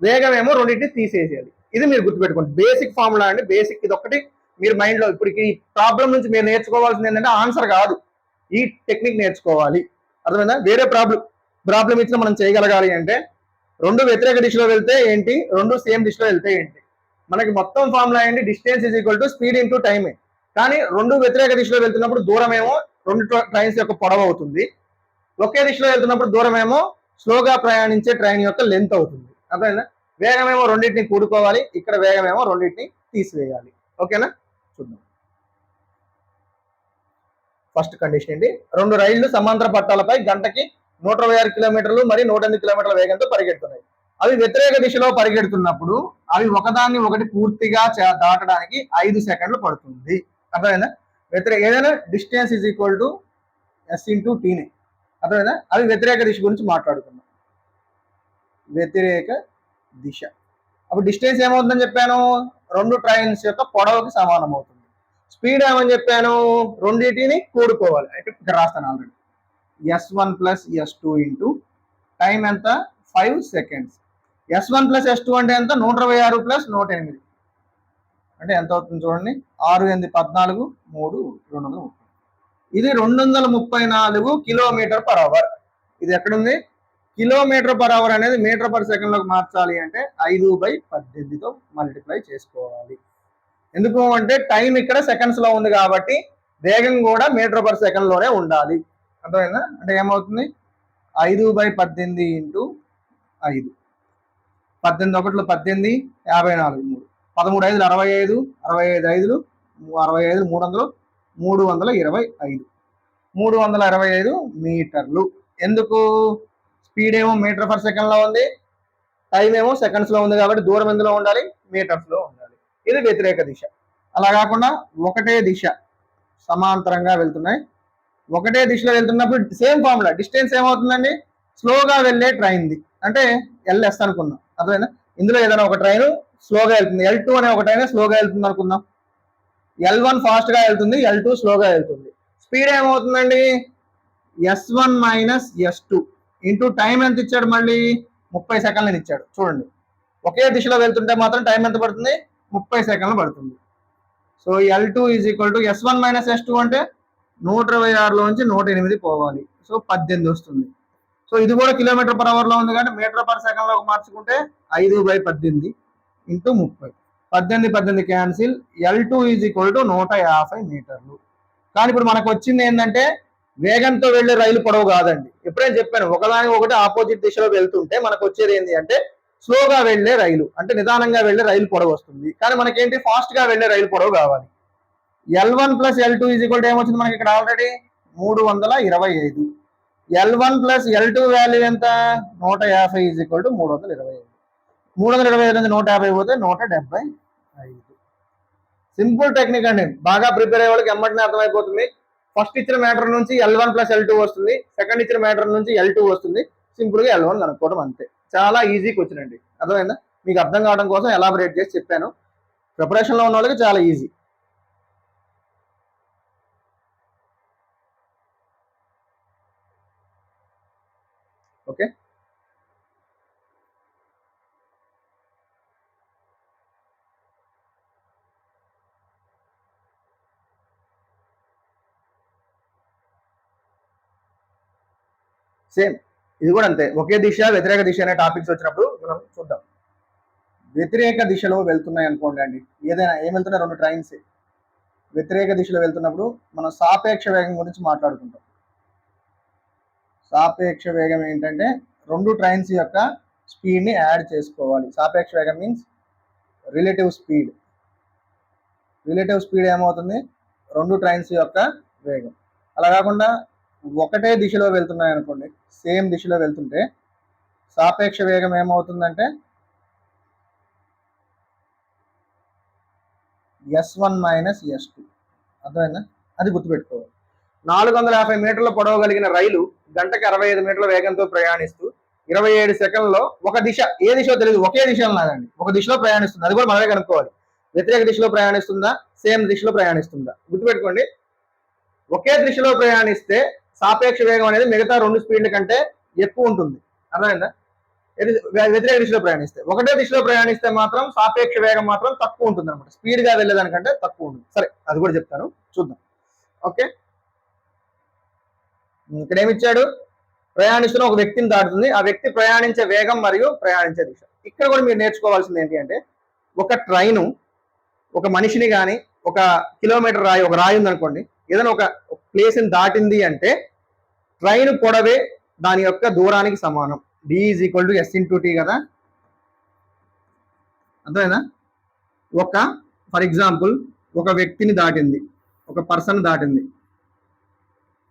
వేగమేమో రెండింటిని తీసేసేయాలి. ఇది మీరు గుర్తుపెట్టుకోండి, బేసిక్ ఫార్ములా అండి. బేసిక్ ఇది ఒకటి మీరు మైండ్ లో, ఇప్పుడు ఈ ప్రాబ్లం నుంచి మీరు నేర్చుకోవాల్సింది ఏంటంటే ఆన్సర్ కాదు, ఈ టెక్నిక్ నేర్చుకోవాలి, అర్థమైందా? వేరే ప్రాబ్లం ఇచ్చిన మనం చేయగలగాలి అంటే రెండు వ్యతిరేక దిశలో వెళ్తే ఏంటి, రెండు సేమ్ దిశలో వెళ్తే ఏంటి, మనకి మొత్తం ఫార్ములా ఏంటి, distance is equal to speed into టైమే. కానీ రెండు వ్యతిరేక దిశలో వెళ్తున్నప్పుడు దూరం ఏమో రెండు ట్రైన్స్ యొక్క పొడవు అవుతుంది, ఒకే దిశలో వెళ్తున్నప్పుడు దూరం ఏమో స్లోగా ప్రయాణించే ట్రైన్ యొక్క లెంత్ అవుతుంది, అర్థమైందా? వేగమేమో రెండింటిని కూడుకోవాలి, ఇక్కడ వేగమేమో రెండింటిని తీసివేయాలి. ఓకేనా, చూద్దాం. ఫస్ట్ కండిషన్ ఏంటి, రెండు రైళ్లు సమాంతర పట్టాలపై గంటకి 126 కిలోమీటర్లు మరియు 108 కిలోమీటర్ల వేగంతో పరిగెడుతున్నాయి. అవి వ్యతిరేక దిశలో పరిగెడుతున్నప్పుడు అవి ఒకదాన్ని ఒకటి పూర్తిగా దాటడానికి 5 సెకండ్లు పడుతుంది, అర్థమైందా? ఏదైనా distance is equal to S × T, అర్థమైందా? అవి వ్యతిరేక దిశ గురించి మాట్లాడుకున్నాం, వ్యతిరేక దిశ. అప్పుడు డిస్టెన్స్ ఏమవుతుందని చెప్పాను, రెండు ట్రైన్స్ యొక్క పొడవుకి సమానం అవుతుంది. స్పీడ్ ఏమని చెప్పాను, రెండింటిని కూడుకోవాలి, ఇక్కడ రాస్తాను already, S1 + S2 into time ఎంత 5 సెకండ్స్. S1 ప్లస్ S2 అంటే ఎంత? 126 ప్లస్ 108 అంటే ఎంత అవుతుంది చూడండి. 6 8 14 3 230. ఇది 234 కిలోమీటర్ పర్ అవర్. ఇది ఎక్కడుంది? కిలోమీటర్ పర్ అవర్ అనేది మీటర్ పర్ సెకండ్ లోకి మార్చాలి అంటే 5/18తో మల్టిప్లై చేసుకోవాలి. ఎందుకు అంటే టైం ఇక్కడ సెకండ్స్ లో ఉంది కాబట్టి వేగం కూడా మీటర్ పర్ సెకండ్ లోనే ఉండాలి. అర్థమైందా? అంటే ఏమవుతుంది? 5/18 ఇంటూ 5. 18 ఒకటిలో 18, 54 3. 13 5 65, 65 5, 65 300, 325 మీటర్లు. ఎందుకు? స్పీడ్ ఏమో మీటర్ పర్ సెకండ్ లో ఉంది, టైం ఏమో సెకండ్స్ లో ఉంది కాబట్టి దూరం ఎందులో ఉండాలి? మీటర్స్ లో ఉండాలి. ఇది వ్యతిరేక దిశ. అలా కాకుండా ఒకటే దిశ సమాంతరంగా వెళ్తున్నాయి. ఒకటే దిశలో వెళ్తున్నప్పుడు సేమ్ ఫార్ములా. డిస్టెన్స్ ఏమవుతుందండి? స్లోగా వెళ్ళే ట్రైన్ది అంటే LS అనుకున్నాం. అర్థమైనా? ఇందులో ఏదైనా ఒక ట్రైన్ స్లోగా వెళ్తుంది, L2 అనే ఒక ట్రైన్ స్లోగా వెళ్తుంది అనుకుందాం. L1 ఫాస్ట్ గా వెళ్తుంది, L2 స్లోగా వెళ్తుంది. స్పీడ్ ఏమవుతుందండి? S1 minus S2 into time ఎంత ఇచ్చాడు? మళ్ళీ 30 సెకండ్లని ఇచ్చాడు. చూడండి, ఒకే దిశలో వెళ్తుంటే మాత్రం టైం ఎంత పడుతుంది? 30 సెకండ్లు పడుతుంది. So L2 is equal to S1 minus S2 అంటే 126లోంచి 108 పోవాలి. సో 18 వస్తుంది. సో ఇది కూడా కిలోమీటర్ పర్ అవర్ లో ఉంది కానీ మీటర్ పర్ సెకండ్ లో మార్చుకుంటే 5/18 into 30. 18 cancel. L2 is equal to 150 మీటర్లు. కానీ ఇప్పుడు మనకు వచ్చింది ఏంటంటే వేగంతో వెళ్లే రైలు పొడవు కాదండి. ఎప్పుడైనా చెప్పాను, ఒకదానికి ఒకటి ఆపోజిట్ దిశలో వెళ్తుంటే మనకు వచ్చేది ఏంటి అంటే స్లోగా వెళ్లే రైలు అంటే నిదానంగా వెళ్లే రైలు పొడవు వస్తుంది. కానీ మనకేంటి? ఫాస్ట్ గా వెళ్లే రైలు పొడవు కావాలి. L1 plus L2 is equal to ఏమొచ్చింది మనకి ఇక్కడ already? 325. L1 plus L2 value ఎంత? 150 ఈజ్ ఈక్వల్ టు 325. 325 నుంచి 150 పోతే 175. సింపుల్ టెక్నిక్ అండి. బాగా ప్రిపేర్ అయ్యే వాళ్ళకి ఎమ్మటినే అర్థమైపోతుంది. ఫస్ట్ ఇచ్చిన మ్యాటర్ నుంచి L1 ప్లస్ L2 వస్తుంది, సెకండ్ ఇచ్చిన మ్యాటర్ నుంచి L2 వస్తుంది. సింపుల్ గా L1 కనుక్కోవడం అంతే. చాలా ఈజీ క్వశ్చన్ అండి. అర్థమైందా? మీకు అర్థం కావడం కోసం ఎలాబరేట్ చేసి చెప్పాను. ప్రిపరేషన్ లో ఉన్న వాళ్ళకి చాలా ఈజీ. ఓకే, సేమ్ ఇది కూడా అంతే. ఒకే దిశ వ్యతిరేక దిశ అనే టాపిక్స్ వచ్చినప్పుడు మనం చూద్దాం. వ్యతిరేక దిశలో వెళ్తున్నాయి అనుకోండి అండి, ఏదైనా ఏం వెళ్తున్నాయి? 2 ట్రైన్స్ వ్యతిరేక దిశలో వెళ్తున్నప్పుడు మనం సాపేక్ష వేగం గురించి మాట్లాడుకుంటాం. సాపేక్ష వేగం ఏంటంటే 2 ట్రైన్స్ యొక్క స్పీడ్ ని యాడ్ చేసుకోవాలి. సాపేక్ష వేగం means relative speed. Relative speed ఏమవుతుంది? 2 ట్రైన్స్ యొక్క వేగం. అలా కాకుండా ఒకటే దిశలో వెళ్తున్నాయి అనుకోండి, సేమ్ దిశలో వెళ్తుంటే సాపేక్ష వేగం ఏమవుతుందంటే S1 మైనస్ S2. అర్థమైందా? అది గుర్తుపెట్టుకోవాలి. 450 మీటర్ల పొడవు కలిగిన రైలు గంటకి 65 మీటర్ల వేగంతో ప్రయాణిస్తూ 27 సెకండ్లలో ఒక దిశ, ఏ దిశలో తెలియదు, ఒకే దిశలో లాగండి, ఒక దిశలో ప్రయాణిస్తుంది. అది కూడా మనమే కనుక్కోవాలి. వ్యతిరేక దిశలో ప్రయాణిస్తుందా, సేమ్ దిశలో ప్రయాణిస్తుందా? గుర్తుపెట్టుకోండి, ఒకే దిశలో ప్రయాణిస్తే సాపేక్ష వేగం అనేది మిగతా 2 స్పీడ్ల కంటే ఎక్కువ ఉంటుంది. అర్థమైందా? వ్యతిరేక దిశలో ప్రయాణిస్తే. ఒకటే దిశలో ప్రయాణిస్తే మాత్రం సాపేక్ష వేగం మాత్రం తక్కువ ఉంటుంది అనమాట. స్పీడ్ గా వెళ్ళేదానికంటే తక్కువ ఉంటుంది. సరే, అది కూడా చెప్తాను, చూద్దాం. ఓకే, ఇక్కడ ఏమిచ్చాడు? ప్రయాణిస్తున్న ఒక వ్యక్తిని దాటుతుంది. ఆ వ్యక్తి ప్రయాణించే వేగం మరియు ప్రయాణించే దిశ. ఇక్కడ కూడా మీరు నేర్చుకోవాల్సింది ఏంటి అంటే, ఒక ట్రైను ఒక మనిషిని కానీ ఒక కిలోమీటర్ రాయి, ఒక రాయి ఉందనుకోండి, ఏదైనా ఒక ప్లేస్ని దాటింది అంటే ట్రైన్ పొడవే దాని యొక్క దూరానికి సమానం. D is equal to S into T కదా. అర్థమైనా? ఫర్ ఎగ్జాంపుల్ ఒక వ్యక్తిని దాటింది, ఒక పర్సన్ దాటింది.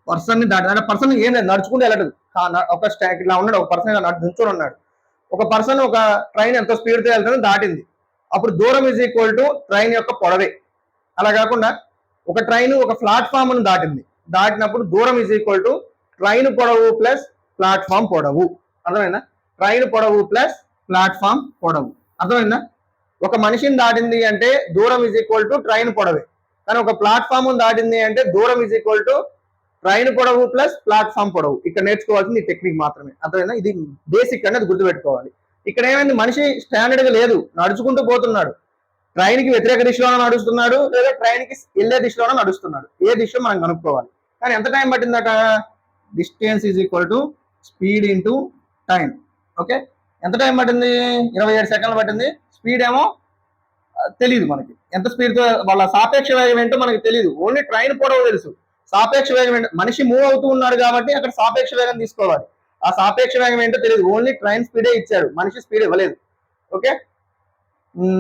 పర్సన్ని దాటి పర్సన్ ఏం లేదు, నడుచుకుంటూ వెళ్ళలేదు. ఒక స్టాక్ ఇలా ఉన్నాడు, ఒక పర్సన్ నుంచొని ఉన్నాడు. ఒక పర్సన్ ఒక ట్రైన్ ఎంతో స్పీడ్తో వెళ్తుంది, దాటింది. అప్పుడు దూరం ఈజ్ ఈక్వల్ టు ట్రైన్ యొక్క పొడవే. అలా కాకుండా ఒక ట్రైన్ ఒక ప్లాట్ఫామ్ను దాటింది, దాటినప్పుడు దూరం ఈజ్ ఈక్వల్ టు ట్రైన్ పొడవు ప్లస్ ప్లాట్ఫామ్ పొడవు. అర్థమైందా? ట్రైన్ పొడవు ప్లస్ ప్లాట్ఫామ్ పొడవు. అర్థమైందా? ఒక మనిషిని దాటింది అంటే దూరం ఈజ్ ఈక్వల్ టు ట్రైన్ పొడవే. కానీ ఒక ప్లాట్ఫామ్ దాటింది అంటే దూరం ఈజ్ ఈక్వల్ టు ట్రైన్ పొడవు ప్లస్ ప్లాట్ఫామ్ పొడవు. ఇక్కడ నేర్చుకోవాల్సింది ఈ టెక్నిక్ మాత్రమే. అర్థమైందా? ఇది బేసిక్ అనేది గుర్తుపెట్టుకోవాలి. ఇక్కడ ఏమైంది, మనిషి స్టాండర్డ్ గా లేదు, నడుచుకుంటూ పోతున్నాడు. ట్రైన్ కి వ్యతిరేక దిశలోనే నడుస్తున్నాడు, లేదా ట్రైన్ కి వెళ్ళే దిశలోనే నడుస్తున్నాడు. ఏ దిశలో మనం కనుక్కోవాలి. కానీ ఎంత టైం పట్టిందట? Distance is equal to speed into time. Okay, ఎంత టైం పట్టింది? 27 సెకండ్లు పట్టింది. స్పీడ్ ఏమో తెలియదు మనకి, ఎంత స్పీడ్ తో వాళ్ళ సాపేక్ష వేగం ఏంటో మనకి తెలియదు. ఓన్లీ ట్రైన్ పొడవు తెలుసు. సాపేక్ష వేగం ఏంటో, మనిషి మూవ్ అవుతూ ఉన్నాడు కాబట్టి అక్కడ సాపేక్ష వేగం తీసుకోవాలి. ఆ సాపేక్ష వేగం ఏంటో తెలియదు, ఓన్లీ ట్రైన్ స్పీడే ఇచ్చాడు, మనిషి స్పీడ్ ఇవ్వలేదు. ఓకే,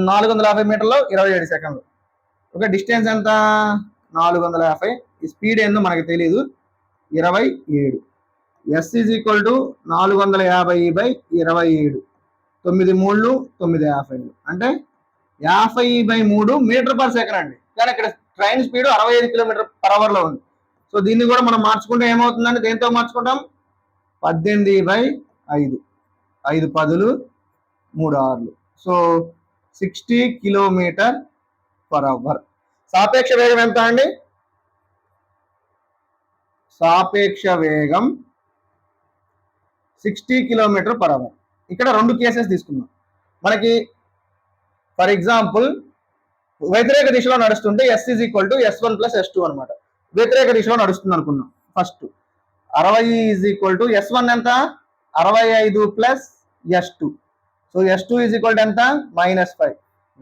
450 మీటర్లు 27 సెకండ్లు. ఓకే, డిస్టెన్స్ ఎంత? 450. ఈ స్పీడ్ ఏందో మనకి తెలియదు, 27. Yes is equal to 450/27. 9 3 950, అంటే 50/3 మీటర్ పర్ సెకండ్ అండి. కానీ ఇక్కడ ట్రైన్ స్పీడ్ 65 km/h లో ఉంది. సో దీన్ని కూడా మనం మార్చుకుంటే ఏమవుతుందంటే, దేంతో మార్చుకుంటాం? 18/5, 5 10లు 3 6లు, సో 60 km/h. సాపేక్ష వేగం ఎంత అండి? సాపేక్ష వేగం 60 km/h. ఇక్కడ 2 కేసెస్ తీసుకుందాం. మనకి ఫర్ ఎగ్జాంపుల్ వ్యతిరేక దిశలో నడుస్తుంటే yes is equal to S1 + S2 అనమాట. వ్యతిరేక దిశలో నడుస్తుంది అనుకున్నాం. First 60 is equal to S1 ఎంత? 65 + S2. So S2 is equal to ఎంత? -5.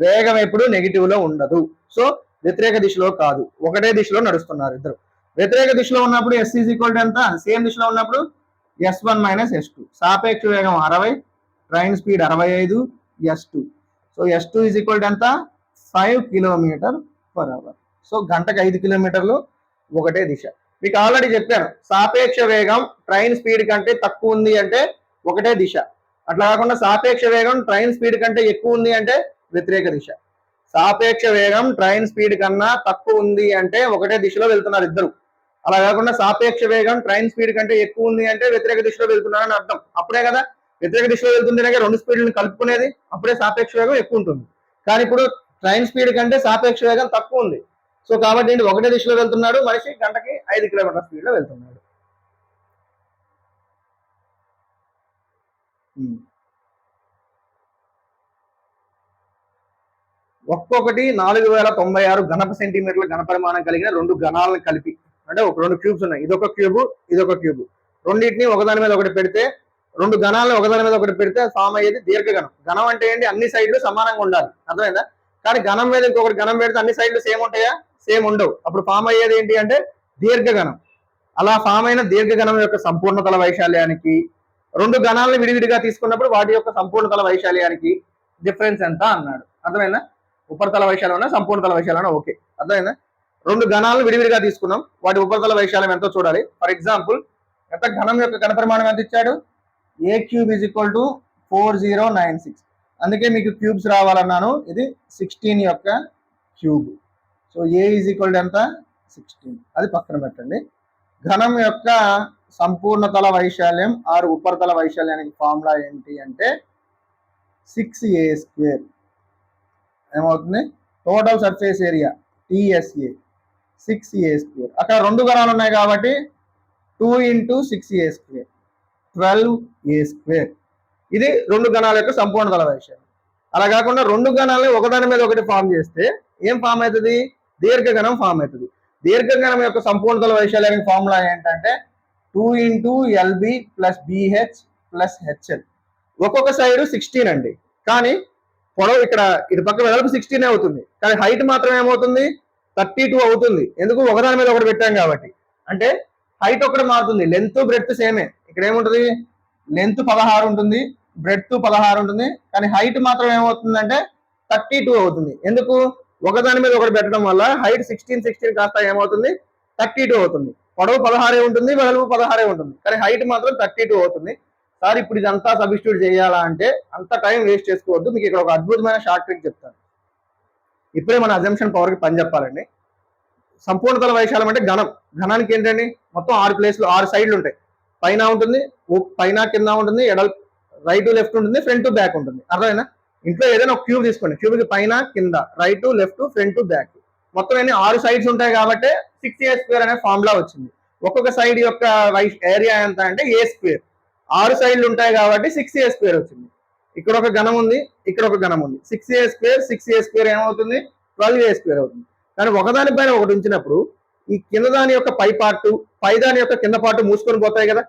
వేగం ఎప్పుడు నెగిటివ్ లో ఉండదు. సో వ్యతిరేక దిశలో కాదు, ఒకటే దిశలో నడుస్తున్నారు ఇద్దరు. వ్యతిరేక దిశలో ఉన్నప్పుడు ఎస్ ఈజ్ ఈక్వల్ టు ఎంత? సేమ్ దిశలో ఉన్నప్పుడు S1 - S2. సాపేక్ష వేగం 60, train speed 65, S2. So S2 is equal to ఎంత? 5 km/h. సో గంటకు 5 కిలోమీటర్లు, ఒకటే దిశ. మీకు ఆల్రెడీ చెప్పాను, సాపేక్ష వేగం ట్రైన్ స్పీడ్ కంటే తక్కువ ఉంది అంటే ఒకటే దిశ. అట్లా కాకుండా సాపేక్ష వేగం ట్రైన్ స్పీడ్ కంటే ఎక్కువ ఉంది అంటే వ్యతిరేక దిశ. సాపేక్ష వేగం ట్రైన్ స్పీడ్ కన్నా తక్కువ ఉంది అంటే ఒకటే దిశలో వెళ్తున్నారు ఇద్దరు. అలా కాకుండా సాపేక్ష వేగం ట్రైన్ స్పీడ్ కంటే ఎక్కువ ఉంది అంటే వ్యతిరేక దిశలో వెళ్తున్నారని అర్థం. అప్పుడే కదా వ్యతిరేక దిశలో వెళ్తుంటేనే రెండు స్పీడ్లను కలుపుకునేది, అప్పుడే సాపేక్ష వేగం ఎక్కువ ఉంటుంది. కానీ ఇప్పుడు ట్రైన్ స్పీడ్ కంటే సాపేక్ష వేగం తక్కువ ఉంది. సో కాబట్టి ఏంటి, ఒకటే దిశలో వెళ్తున్నాడు, మనిషి గంటకి 5 km స్పీడ్ లో వెళ్తున్నాడు. ఒక్కొక్కటి 4096 ఘనప సెంటీమీటర్ల ఘనపరిమాణం కలిగిన 2 ఘనాలను కలిపి, అంటే ఒక 2 క్యూబ్స్ ఉన్నాయి, ఇదొక క్యూబ్ ఇదొక క్యూబ్, రెండింటిని ఒకదాని మీద ఒకటి పెడితే, 2 ఘనాలను ఒకదాని మీద ఒకటి పెడితే ఫామ్ అయ్యేది దీర్ఘఘనం. ఘనం అంటే ఏంటి? అన్ని సైడ్లు సమానంగా ఉండాలి, అర్థమైందా? కానీ ఘనం మీద ఇంకొకటి ఘనం పెడితే అన్ని సైడ్లు సేమ్ ఉంటాయా? సేమ్ ఉండవు. అప్పుడు ఫామ్ అయ్యేది ఏంటి అంటే దీర్ఘఘనం. అలా ఫామ్ అయిన దీర్ఘఘనం యొక్క సంపూర్ణతల వైశాల్యానికి 2 ఘనాలను విడివిడిగా తీసుకున్నప్పుడు వాటి యొక్క సంపూర్ణతల వైశాల్యానికి డిఫరెన్స్ ఎంత అన్నాడు. అర్థమైందా? ఉపరితల వైశాల్యం, సంపూర్ణతల వైశాల్యం, ఓకే అర్థమైందా? 2 ఘనాలను విడివిడిగా తీసుకున్నాం, వాటి ఉపరితల వైశాల్యం ఎంతో చూడాలి. ఫర్ ఎగ్జాంపుల్ ఎంత ఘనం యొక్క ఘనపరిమాణం ఎంత ఇచ్చాడు? A cube is equal to 4096. అందుకే మీకు క్యూబ్స్ రావాలన్నాను. ఇది 16 యొక్క cube. So A is equal to ఎంత? 16. అది పక్కన పెట్టండి. ఘనం యొక్క సంపూర్ణతల వైశాల్యం ఆరు ఉపరితల వైశాల్యానికి ఫార్ములా ఏంటి అంటే 6a². ఏమవుతుంది? Total surface area TSA 6a². అక్కడ 2 ఘనాలు ఉన్నాయి కాబట్టి 2 × 6a², 12a². ఇది 2 ఘనాల యొక్క సంపూర్ణతల వైశాల్యం. అలా కాకుండా 2 ఘనాలని ఒకదాని మీద ఒకటి ఫామ్ చేస్తే ఏం ఫామ్ అవుతుంది? దీర్ఘఘనం ఫామ్ అవుతుంది. దీర్ఘఘనం యొక్క సంపూర్ణతల వైశాల్యానికి ఫార్ములా ఏంటంటే 2 × LB + BH + HL. ఒక్కొక్క సైడ్ 16 అండి, కానీ పొడవు ఇక్కడ ఇటు పక్క వెడల్పు 16 అవుతుంది, కానీ హైట్ మాత్రం ఏమవుతుంది? 32 అవుతుంది. ఎందుకు? ఒకదాని మీద ఒకటి పెట్టాం కాబట్టి. అంటే హైట్ ఒకటి మారుతుంది, లెంత్ బ్రెడ్త్ సేమే. ఇక్కడ ఏముంటుంది? లెంత్ 16 ఉంటుంది, బ్రెడ్త్ 16 ఉంటుంది, కానీ హైట్ మాత్రం ఏమవుతుందంటే 32 అవుతుంది. ఎందుకు? ఒకదాని మీద ఒకటి పెట్టడం వల్ల హైట్ 16 కాస్త ఏమవుతుంది? 32 అవుతుంది. పొడవు 16 ఉంటుంది, వెడల్పు 16 ఉంటుంది, కానీ హైట్ మాత్రం 32 అవుతుంది. సార్ ఇప్పుడు ఇదంతా సబ్స్టిట్యూట్ చేయాలా అంటే అంత టైం వేస్ట్ చేసుకోవద్దు. మీకు ఇక్కడ ఒక అద్భుతమైన షార్ట్ ట్రిక్ చెప్తాను. ఇప్పుడే మన అజంప్షన్ పవర్కి పని చెప్పాలండి. సంపూర్ణతల వైశాల్యం అంటే ఘనం. ఘనానికి ఏంటండి? మొత్తం 6 ప్లేస్లు 6 సైడ్లు ఉంటాయి. పైన ఉంటుంది, పైన కింద ఉంటుంది, రైట్ లెఫ్ట్ ఉంటుంది, ఫ్రంట్ బ్యాక్ ఉంటుంది. అర్థమైనా? ఇంట్లో ఏదైనా ఒక క్యూబ్ తీసుకోండి, క్యూబ్కి పైన కింద రైట్ లెఫ్ట్ ఫ్రంట్ బ్యాక్ మొత్తం అన్ని 6 సైడ్స్ ఉంటాయి కాబట్టి 6a² అనే ఫార్ములా వచ్చింది. ఒక్కొక్క సైడ్ యొక్క ఏరియా ఎంత అంటే A². 6 సైడ్లు ఉంటాయి కాబట్టి 6a² వచ్చింది. ఇక్కడ ఒక గణం ఉంది, ఇక్కడ ఒక గణం ఉంది. 6a² ఏమవుతుంది? 12a² అవుతుంది. కానీ ఒకదానిపైన ఒకటి ఉంచినప్పుడు ఈ కింద దాని యొక్క పై పార్ట్, పై దాని యొక్క కింద పార్ట్ మూసుకొని పోతాయి కదా,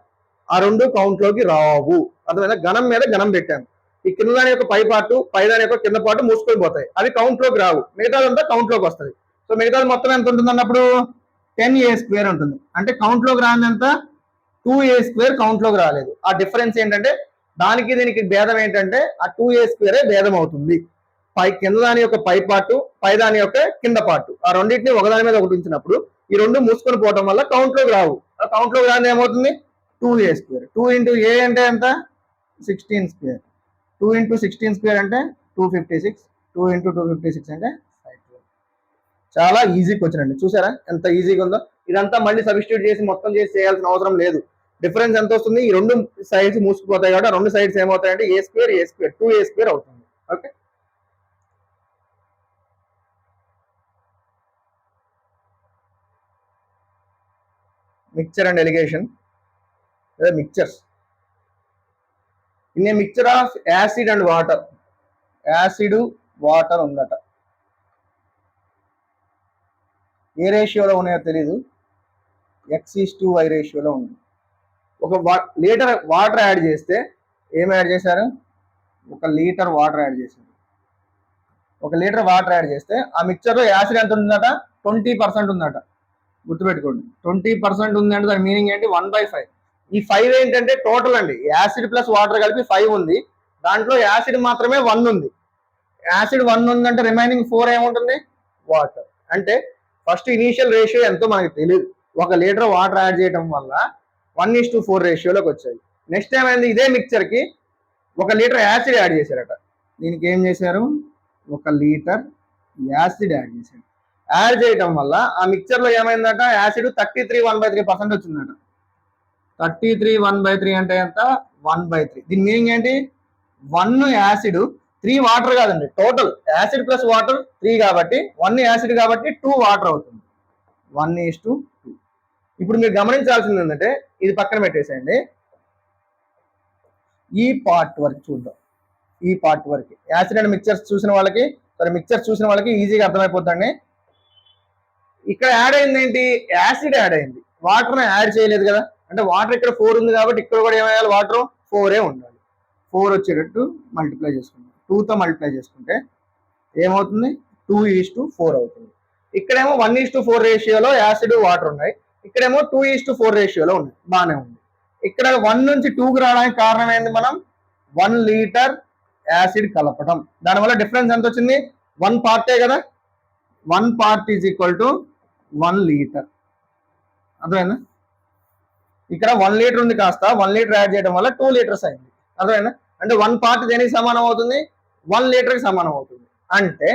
ఆ రెండు కౌంట్ లోకి రావు. అర్థమైనా? గణం మీద గణం పెట్టాను, ఈ కింద దాని యొక్క పై పార్ట్, పై దాని యొక్క కింద పార్ట్ మూసుకొని పోతాయి, అవి కౌంట్ లోకి రావు. మిగతాదంతా కౌంట్ లోకి వస్తుంది. సో మిగతాది మొత్తం ఎంత ఉంటుంది అన్నప్పుడు 10a² ఉంటుంది. అంటే కౌంట్ లోకి రానిదంత 2a² కౌంట్ లోకి రాలేదు. ఆ డిఫరెన్స్ ఏంటంటే దానికి దీనికి భేదం ఏంటంటే ఆ 2a² భేదం అవుతుంది. పై కింద దాని యొక్క పై పార్ట్, పై దాని యొక్క కింద పార్ట్, ఆ రెండింటిని ఒకదాని మీద ఒకటి ఉంచినప్పుడు ఈ రెండు మూసుకొని పోవడం వల్ల కౌంట్ లోకి రావు. ఆ కౌంట్ లోకి రాని ఏమవుతుంది? 2a². 2 ఇంటూ ఏ అంటే ఎంత? 16². 2 ఇంటూ 16² అంటే 256. 2 ఇంటూ 256 అంటే 512. చాలా ఈజీ క్వశ్చన్ అండి. చూసారా ఎంత ఈజీగా ఉందో? ఇదంతా మళ్ళీ సబ్స్టిట్యూట్ చేసి మొత్తం చేసి చేయాల్సిన అవసరం లేదు. డిఫరెన్స్ ఎంత వస్తుంది? ఈ రెండు సైడ్స్ మూసుకుపోతాయి కాబట్టి రెండు సైడ్స్ ఏమవుతాయంటే a², 2a² అవుతుంది. ఓకే, మిక్చర్ అండ్ ఎలిగేషన్ లేదా mixtures. In a mixture of acid and water, acid water ఉందట, ఏ రేషియోలో ఉన్నాయో తెలీదు, x:y రేషియోలో ఉంది. ఒక లీటర్ వాటర్ యాడ్ చేస్తే ఏం యాడ్ చేశారు? 1 లీటర్ వాటర్ యాడ్ చేశారు. 1 లీటర్ వాటర్ యాడ్ చేస్తే ఆ మిక్చర్లో యాసిడ్ ఎంత ఉంటుందట? 20% ఉందట. గుర్తుపెట్టుకోండి, 20% ఉంది అంటే దాని మీనింగ్ ఏంటి? 1/5. ఈ 5 ఏంటంటే టోటల్ అండి, యాసిడ్ ప్లస్ వాటర్ కలిపి 5 ఉంది. దాంట్లో యాసిడ్ మాత్రమే 1 ఉంది. యాసిడ్ 1 ఉందంటే రిమైనింగ్ 4 ఏముంటుంది? వాటర్. అంటే ఫస్ట్ ఇనీషియల్ రేషియో ఎంతో మనకి తెలియదు. 1 లీటర్ వాటర్ యాడ్ చేయడం వల్ల 1:4 రేషియోలోకి వచ్చాయి. నెక్స్ట్ ఏమైంది? ఇదే మిక్చర్ కి 1 లీటర్ యాసిడ్ యాడ్ చేశారట. దీనికి ఏం చేశారు? 1 లీటర్ యాసిడ్ యాడ్ చేశారు. యాడ్ చేయడం వల్ల ఆ మిక్చర్ లో ఏమైందట? యాసిడ్ 33 వచ్చిందట. 33 అంటే ఎంత? 1/3. దీని మీనింగ్ ఏంటి? 1 యాసిడ్, 3 వాటర్ కాదండి, టోటల్ యాసిడ్ ప్లస్ వాటర్ 3 కాబట్టి 1 యాసిడ్ కాబట్టి 2 వాటర్ అవుతుంది. 1:2. ఇప్పుడు మీరు గమనించాల్సింది ఏంటంటే ఇది పక్కన పెట్టేసేయండి, ఈ పార్ట్ వరకు చూద్దాం. ఈ పార్ట్ వరకు యాసిడ్ అండ్ మిక్చర్స్ చూసిన వాళ్ళకి, మిక్చర్స్ చూసిన వాళ్ళకి ఈజీగా అర్థమైపోతుందండి. ఇక్కడ యాడ్ అయింది ఏంటి? యాసిడ్ యాడ్ అయింది, వాటర్ యాడ్ చేయలేదు కదా. అంటే వాటర్ ఇక్కడ 4 ఉంది కాబట్టి ఇక్కడ కూడా ఏమయ్యాలి? వాటర్ 4 ఉండాలి. 4 వచ్చేటట్టు మల్టిప్లై చేసుకుంటాం. 2తో మల్టిప్లై చేసుకుంటే ఏమవుతుంది? 2:4 అవుతుంది. ఇక్కడేమో 1:4 రేషియోలో యాసిడ్ వాటర్ ఉన్నాయి, ఇక్కడేమో 2:4 రేషియోలో ఉన్నాయి. బాగానే ఉంది. ఇక్కడ 1 నుంచి 2కి రావడానికి కారణం ఏంది? మనం 1 లీటర్ యాసిడ్ కలపటం. దానివల్ల డిఫరెన్స్ ఎంత వచ్చింది? 1 పార్టే కదా. 1 part is equal to 1 litre. అర్థమైందా? ఇక్కడ 1 లీటర్ ఉంది, కాస్త 1 లీటర్ యాడ్ చేయడం వల్ల 2 లీటర్స్ అయింది. అర్థమైందా? అంటే 1 part దేనికి సమానం అవుతుంది? 1 లీటర్కి సమానం అవుతుంది. అంటే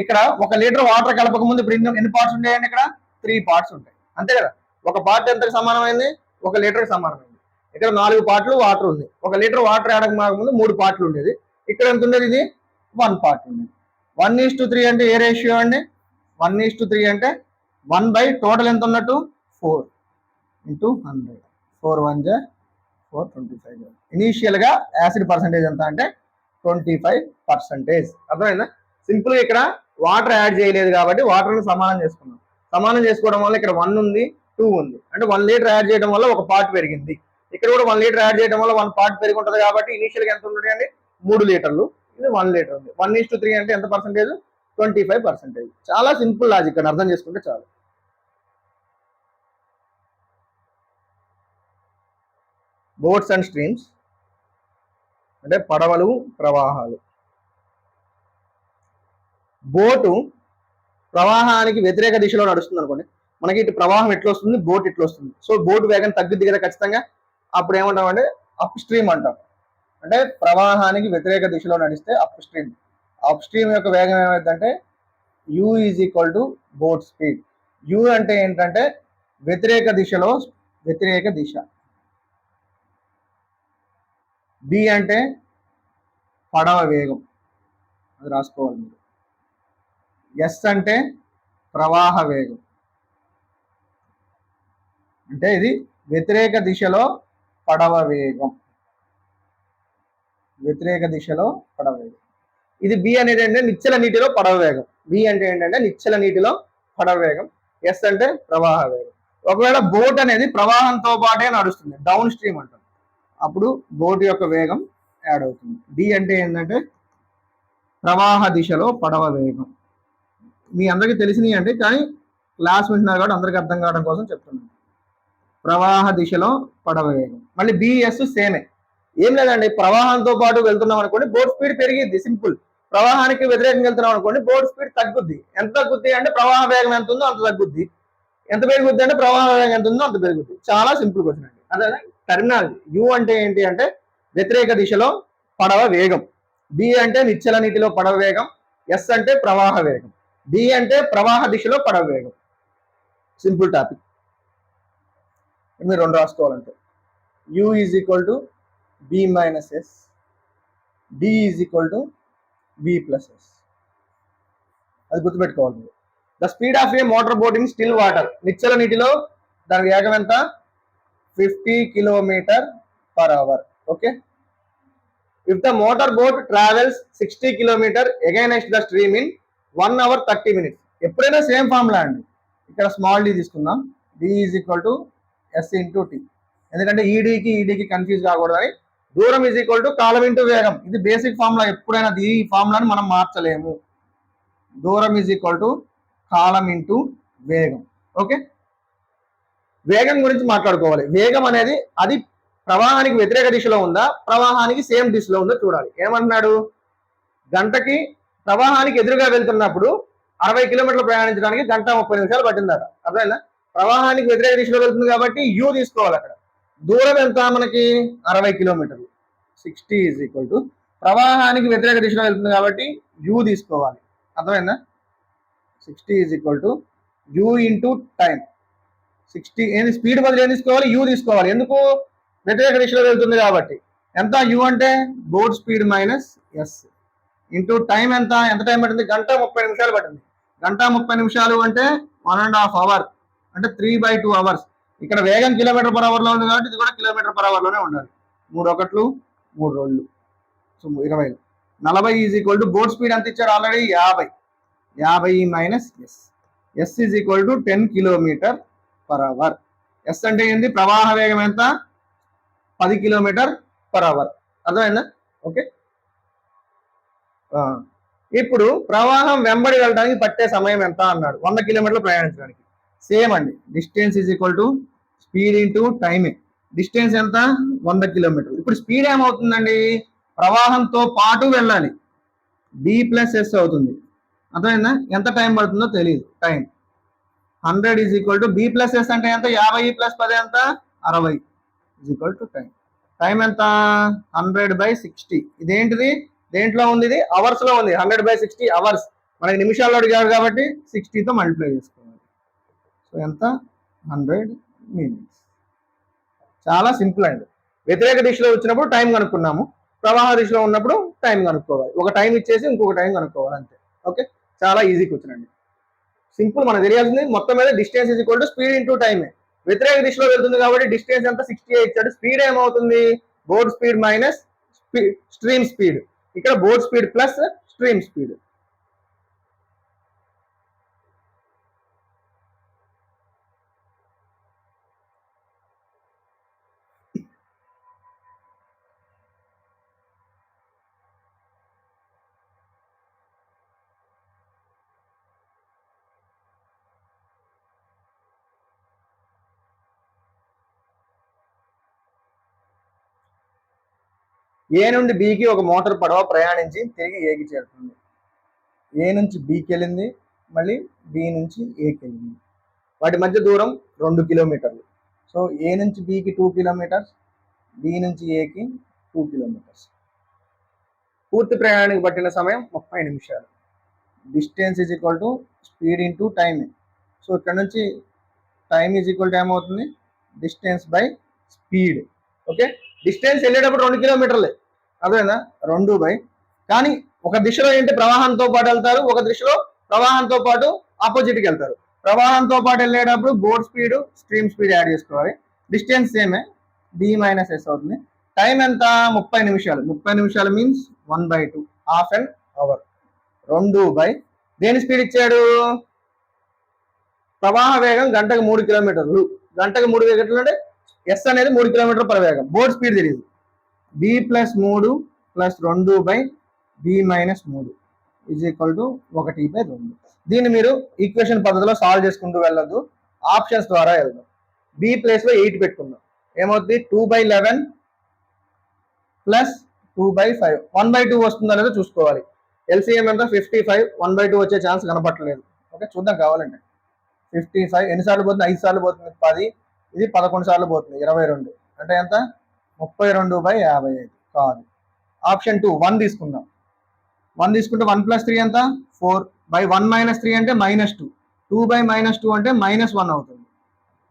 ఇక్కడ 1 లీటర్ వాటర్ కలపక ముందు ఇప్పుడు ఎన్ని పార్ట్స్ ఉంటాయండి? ఇక్కడ 3 parts ఉంటాయి, అంతే కదా. 1 part ఎంతకు సమానమైంది? 1 లీటర్కి సమానమైంది. ఇక్కడ 4 పార్ట్లు వాటర్ ఉంది. 1 లీటర్ వాటర్ యాడ్ ముందు 3 పార్ట్లు ఉండేది. ఇక్కడ ఎంత ఉండేది? ఇది 1 part ఉండేది. 1:3 అంటే ఏ రేషియో అండి? 1:3 అంటే 1 టోటల్ ఎంత ఉన్నట్టు? 4 × 100. 4 1 = 4, 25. ఇనీషియల్ గా యాసిడ్ పర్సంటేజ్ ఎంత అంటే 25%. అర్థమైందా? సింపుల్ గా ఇక్కడ వాటర్ యాడ్ చేయలేదు కాబట్టి వాటర్ ని సమానం చేసుకున్నాం. సమానం చేసుకోవడం వల్ల ఇక్కడ 1 ఉంది, 2 ఉంది. అంటే 1 లీటర్ యాడ్ చేయడం వల్ల 1 పార్ట్ పెరిగింది. ఇక్కడ కూడా 1 లీటర్ యాడ్ చేయడం వల్ల 1 పార్ట్ పెరిగి ఉంటుంది కాబట్టి ఇనీషియల్ గా ఎంత ఉంటుంది అండి? 3 లీటర్లు. ఇది 1 లీటర్ ఉంది. 1:3 అంటే ఎంత పర్సెంటేజ్? 25%. చాలా సింపుల్ లాజిక్ అని అర్థం చేసుకుంటే చాలు. బోట్స్ అండ్ స్ట్రీమ్స్ అంటే పడవలు, ప్రవాహాలు. బోటు ప్రవాహానికి వ్యతిరేక దిశలో నడుస్తుంది అనుకోండి, మనకి ఇటు ప్రవాహం ఎట్లా వస్తుంది, బోట్ ఇట్లా వస్తుంది. సో బోట్ వేగం తగ్గుద్ది కదా ఖచ్చితంగా. అప్పుడు ఏమంటామంటే అప్ స్ట్రీమ్ అంటాం. అంటే ప్రవాహానికి వ్యతిరేక దిశలో నడిస్తే అప్ స్ట్రీమ్. అప్ స్ట్రీమ్ యొక్క వేగం ఏమైందంటే u = బోట్ స్పీడ్. u అంటే ఏంటంటే వ్యతిరేక దిశలో, వ్యతిరేక దిశ. b అంటే పడవ వేగం, అది రాసుకోవాలి మీరు. s అంటే ప్రవాహ వేగం, అంటే ఇది వ్యతిరేక దిశలో పడవ వేగం. వ్యతిరేక దిశలో పడవ వేగం. ఇది బి అనేది ఏంటంటే నిశ్చల నీటిలో పడవ వేగం. బి అంటే ఏంటంటే నిశ్చల నీటిలో పడవ వేగం. ఎస్ అంటే ప్రవాహ వేగం. ఒకవేళ బోట్ అనేది ప్రవాహంతో పాటే నడుస్తుంది, డౌన్ స్ట్రీమ్ అంటాం, అప్పుడు బోట్ యొక్క వేగం యాడ్ అవుతుంది. డి అంటే ఏంటంటే ప్రవాహ దిశలో పడవ వేగం. మీ అందరికీ తెలిసినవి అండి, కానీ క్లాస్ వింటున్నారు కాబట్టి అందరికి అర్థం కావడం కోసం చెప్తున్నాను. ప్రవాహ దిశలో పడవ వేగం. మళ్ళీ బిఎస్ సేమే, ఏం లేదండి, ప్రవాహంతో పాటు వెళ్తున్నాం అనుకోండి బోట్ స్పీడ్ పెరిగిద్ది, సింపుల్. ప్రవాహానికి వ్యతిరేకంగా వెళ్తున్నాం అనుకోండి బోట్ స్పీడ్ తగ్గుద్ది. ఎంత తగ్గుద్ది అంటే ప్రవాహ వేగం ఎంత ఉందో అంత తగ్గుద్ది. ఎంత పెరుగుద్ది అంటే ప్రవాహ వేగం ఎంత ఉందో అంత పెరుగుద్ది. చాలా సింపుల్ క్వశ్చన్ అండి. అదే టెర్మినాలజీ. యు అంటే ఏంటి అంటే వ్యతిరేక దిశలో పడవ వేగం. బి అంటే నిశ్చల నీటిలో పడవ వేగం. ఎస్ అంటే ప్రవాహ వేగం. డి అంటే ప్రవాహ దిశలో పడవ వేగం. Simple topic. మీరు రెండు రాసుకోవాలంటే u is equal to b minus s, d is equal to b plus s. అది గుర్తుపెట్టుకోవాలి. The speed of a motor boat in still water. నిశ్చల నీటిలో దాని వేగం ఎంత? 50 kilometre per hour. Okay. If the motor boat travels 60 kilometre against the stream in 1 hour 30 minutes. ఎప్పుడైనా same formula అండి. ఇక్కడ స్మాల్ డి తీసుకుందాం. D is equal to S into T. ఎందుకంటే ఈడీకి కన్ఫ్యూజ్ కాకూడదని. దూరం ఈజ్ ఈక్వల్ టు కాలం into వేగం. ఇది బేసిక్ ఫార్ములా. ఎప్పుడైనా ఈ ఫార్ములాని మనం మార్చలేము. దూరం ఈజ్ ఈక్వల్ టు కాలం ఇంటూ వేగం. ఓకే. వేగం గురించి మాట్లాడుకోవాలి. వేగం అనేది అది ప్రవాహానికి వ్యతిరేక దిశలో ఉందా, ప్రవాహానికి సేమ్ దిశలో ఉందో చూడాలి. ఏమంటున్నాడు? గంటకి ప్రవాహానికి ఎదురుగా వెళ్తున్నప్పుడు 60 కిలోమీటర్లు ప్రయాణించడానికి 1:30 పట్టిందట. అర్థమైందా? ప్రవాహానికి వ్యతిరేక దిశలో వెళ్తుంది కాబట్టి యూ తీసుకోవాలి. అక్కడ దూరం ఎంత మనకి? 60 కిలోమీటర్లు. 60 ఈజ్ ఈక్వల్ టు ప్రవాహానికి వ్యతిరేక దిశలో వెళ్తుంది కాబట్టి యూ తీసుకోవాలి. అర్థమైందా? 60 is equal to you into time. 60 ఏంది? స్పీడ్ బదులు ఏం తీసుకోవాలి? యూ తీసుకోవాలి. ఎందుకు? వ్యతిరేక దిశలో వెళ్తుంది కాబట్టి. ఎంత? యూ అంటే boat speed minus yes into time. ఎంత టైం పట్టింది? 1:30 పట్టింది. 1:30 అంటే 1.5 hours, అంటే 3/2 hours. ఇక్కడ వేగం కిలోమీటర్ పర్ అవర్ లో ఉంది కాబట్టి ఇది కూడా కిలోమీటర్ పర్ అవర్ లోనే ఉండాలి. 3 1 3 2 so 20. 40 is equal to boat speed ఎంత ఇచ్చారు? Already 50 minus S. S is equal to 10 kilometre per hour. S అంటే ఏంది? ప్రవాహ వేగం ఎంత? 10 కిలోమీటర్ పర్ అవర్. అర్థమైందా? ఓకే. ఇప్పుడు ప్రవాహం వెంబడి వెళ్ళడానికి పట్టే సమయం ఎంత అన్నాడు? 100 కిలోమీటర్లు ప్రయాణించడానికి. సేమ్ అండి, distance is equal to speed into టైమే. డిస్టెన్స్ ఎంత? 100 కిలోమీటర్లు. ఇప్పుడు స్పీడ్ ఏమవుతుందండి? ప్రవాహంతో పాటు వెళ్ళాలి. బి ప్లస్ ఎస్ అవుతుంది. అర్థమైందా? ఎంత టైం పడుతుందో తెలియదు. Time 100 is equal to b plus yes అంటే ఎంత? 50 ప్లస్ 10 ఎంత? 60 is equal to time. Time ఎంత? 100/60. ఇదేంటిది? దేంట్లో ఉంది? ఇది అవర్స్ లో ఉంది. 100/60 అవర్స్. మనకి నిమిషాల్లో అడిగారు కాబట్టి 60తో మల్టిప్లై చేసుకోవాలి. సో ఎంత? 100 minutes. చాలా సింపుల్ అండి. వ్యతిరేక దిశలో వచ్చినప్పుడు టైం కనుక్కున్నాము, ప్రవాహ దిశలో ఉన్నప్పుడు టైం కనుక్కోవాలి. ఒక టైం ఇచ్చేసి ఇంకొక టైం కనుక్కోవాలి, అంతే. ఓకే. చాలా ఈజీ క్వశ్చన్ అండి. సింపుల్. మనకు తెలియాల్సింది మొత్తం మీద distance is equal to speed into టైమే. వ్యతిరేక దిశలో వెళ్తుంది కాబట్టి డిస్టెన్స్ ఎంత? 60 ఇచ్చాడు. స్పీడ్ ఏమవుతుంది? Boat speed minus stream speed. ఇక్కడ boat speed plus stream speed. A నుండి బికి ఒక మోటార్ పడవ ప్రయాణించి తిరిగి ఏకి చేరుతుంది. ఏ నుంచి బికి వెళ్ళింది, మళ్ళీ బి నుంచి ఏకి వెళ్ళింది. వాటి మధ్య దూరం 2 కిలోమీటర్లు. సో ఏ నుంచి బికి 2 కిలోమీటర్స్, బి నుంచి ఏకి 2 కిలోమీటర్స్. పూర్తి ప్రయాణానికి పట్టిన సమయం 30 నిమిషాలు. Distance is equal to speed into time. So ఇక్కడ నుంచి టైమ్ ఈజ్ ఈక్వల్ టు ఏమవుతుంది? Distance by speed. Okay. Distance వెళ్ళేటప్పుడు 2 కిలోమీటర్లే. అదేనా? 2 కానీ ఒక దిశలో ఏంటి? ప్రవాహంతో పాటు వెళ్తారు, ఒక దిశలో ప్రవాహంతో పాటు ఆపోజిట్కి వెళ్తారు. ప్రవాహంతో పాటు వెళ్ళేటప్పుడు board speed stream speed add చేసుకోవాలి. డిస్టెన్స్ సేమే, బి మైనస్ ఎస్ అవుతుంది. టైం ఎంత 30 నిమిషాలు. 30 నిమిషాలు మీన్స్ 1/2 హాఫ్ అన్ అవర్. 2 దేని స్పీడ్ ఇచ్చాడు? ప్రవాహ వేగం గంటకు 3 కిలోమీటర్లు. గంటకు 3 కిలోమీటర్లు అంటే ఎస్ అనేది 3 కిలోమీటర్ల పర్ వేగం. బోర్డ్ స్పీడ్ తెలియదు. b+3 + 2/b-3 is equal to 1/2. దీన్ని మీరు ఈక్వేషన్ పద్ధతిలో సాల్వ్ చేసుకుంటూ వెళ్ళదు, ఆప్షన్స్ ద్వారా వెళ్దాం. బి ప్లేస్ లో 8 పెట్టుకుందాం. ఏమవుతుంది? 2/11 + 2/5. 1/2 వస్తుందో లేదో చూసుకోవాలి. ఎల్సిఎం ఎంత? 55. 1/2 వచ్చే ఛాన్స్ కనపట్టలేదు. ఓకే, చూద్దాం కావాలంటే. 55 ఎన్నిసార్లు పోతుంది? 5 సార్లు పోతుంది. 10. ఇది 11 సార్లు పోతుంది. 22 అంటే ఎంత? 32/55 కాదు. ఆప్షన్ 2 1 తీసుకుందాం. 1 తీసుకుంటే 1 + 3 ఎంత? 4/1 - 3 అంటే -2. 2/-2 అంటే -1 అవుతుంది.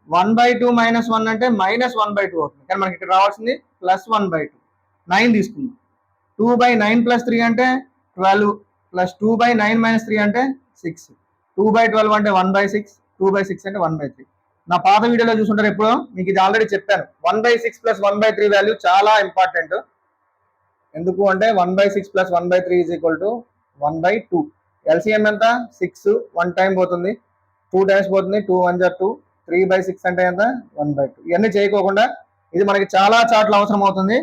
1/2 - 1 అంటే -1/2 అవుతుంది. కానీ మనకి ఇక్కడ రావాల్సింది +1/2. 9 తీసుకుందాం. 2/9 + 3 అంటే 12 + 2/9 - 3 అంటే 6. 2/12 అంటే 1/6. 2/6 అంటే 1/3. నా పాత వీడియోలో చూసుంటారు ఎప్పుడో, మీకు ఇది ఆల్రెడీ చెప్పాను. 1/6 + 1/3 వాల్యూ చాలా ఇంపార్టెంట్. ఎందుకు అంటే 1/6 + 1/3 ఈజ్ ఈక్వల్ టు 1/2. ఎల్సిఎం ఎంత? 6. 1 టైం పోతుంది, 2 టైమ్స్ పోతుంది. 2 1 = 2. 3/6 అంటే ఎంత? 1/2. ఇవన్నీ చేయకోకుండా ఇది మనకి చాలా చాట్లు అవసరం అవుతుంది.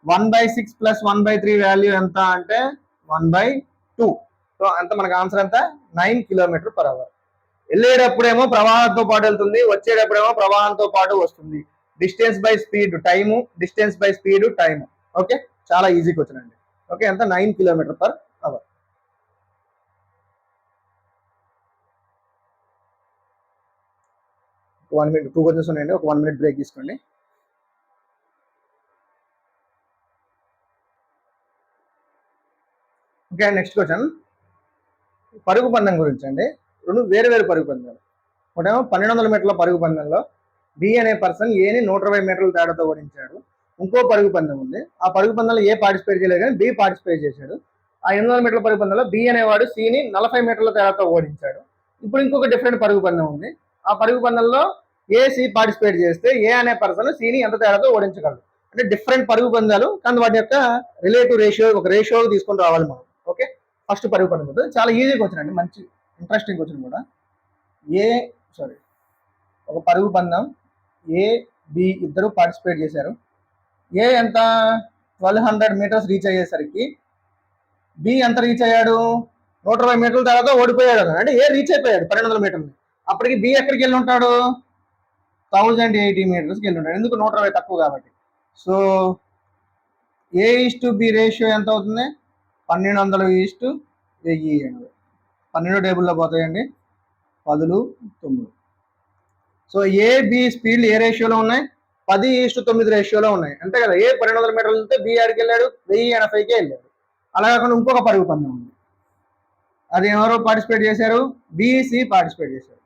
1/6 + 1/3 వాల్యూ ఎంత అంటే 1/2. సో అంత మనకి ఆన్సర్ ఎంత? 9 km/h. వెళ్ళేటప్పుడేమో ప్రవాహంతో పాటు వెళ్తుంది, వచ్చేటప్పుడేమో ప్రవాహంతో పాటు వస్తుంది. Distance by speed time, distance by speed time. Okay, చాలా ఈజీ క్వశ్చన్ అండి. ఓకే, ఎంత? 9 km/h. 1 minute 2 క్వశ్చన్స్ ఉన్నాయండి. ఒక 1 minute బ్రేక్ తీసుకోండి. ఓకే, నెక్స్ట్ క్వశ్చన్ పరుగు పందెం గురించి అండి. రెండు వేరు వేరు పరుగు పందాలు. ఒకటేమో 1200 మీటర్ల పరుగు పందెంలో బి అనే పర్సన్ ఏని 120 మీటర్ల తేడాతో ఓడించాడు. ఇంకో పరుగు పందెం ఉంది. ఆ పరుగు పందెంలో ఏ పార్టిసిపేట్ చేయలేదు కానీ బి పార్టిసిపేట్ చేశాడు. ఆ 800 మీటర్ల పరుగు పందెంలో బి అనేవాడు సిని 40 మీటర్ల తేడాతో ఓడించాడు. ఇప్పుడు ఇంకొక డిఫరెంట్ పరుగు పందెం ఉంది. ఆ పరుగు పందెంలో ఏ సి పార్టిసిపేట్ చేస్తే ఏ అనే పర్సన్ సిని ఎంత తేడాతో ఓడించగలడు. అంటే డిఫరెంట్ పరుగు పందాలు, కానీ వాటి యొక్క రిలేటివ్ రేషియో ఒక రేషియో తీసుకొని రావాలి మనం. ఓకే, ఫస్ట్ పరుగు పందెం చాలా ఈజీగా వచ్చినండి, మంచి ఇంట్రెస్టింగ్ క్వశ్చన్ కూడా. ఒక పరుగు పందెం ఏ బి ఇద్దరు పార్టిసిపేట్ చేశారు. ఏ ఎంత? 1200 మీటర్స్ రీచ్ అయ్యేసరికి బి ఎంత రీచ్ అయ్యాడు? 120 మీటర్ల తర్వాత ఓడిపోయాడు. అంటే ఏ రీచ్ అయిపోయాడు 1200 మీటర్లు. అప్పటికి బి ఎక్కడికి వెళ్ళి ఉంటాడు? 1080 మీటర్స్కి వెళ్ళి ఉంటాడు. ఎందుకు? 120 తక్కువ కాబట్టి. సో A/B రేషియో ఎంత అవుతుంది? 1200:1080. 12 టేబుల్లో పోతాయండి, 10 9. సో ఏబి స్పీడ్లు ఏ రేషియోలో ఉన్నాయి? 10:9 రేషియోలో ఉన్నాయి. అంతే కదా. ఏ 1200 మీటర్లు వెళ్తే బి ఆడికి వెళ్ళాడు 1080కే వెళ్ళాడు. అలా కాకుండా ఇంకొక పరుగు పందెం ఉంది. అది ఎవరు పార్టిసిపేట్ చేశారు? బిసి పార్టిసిపేట్ చేశారు.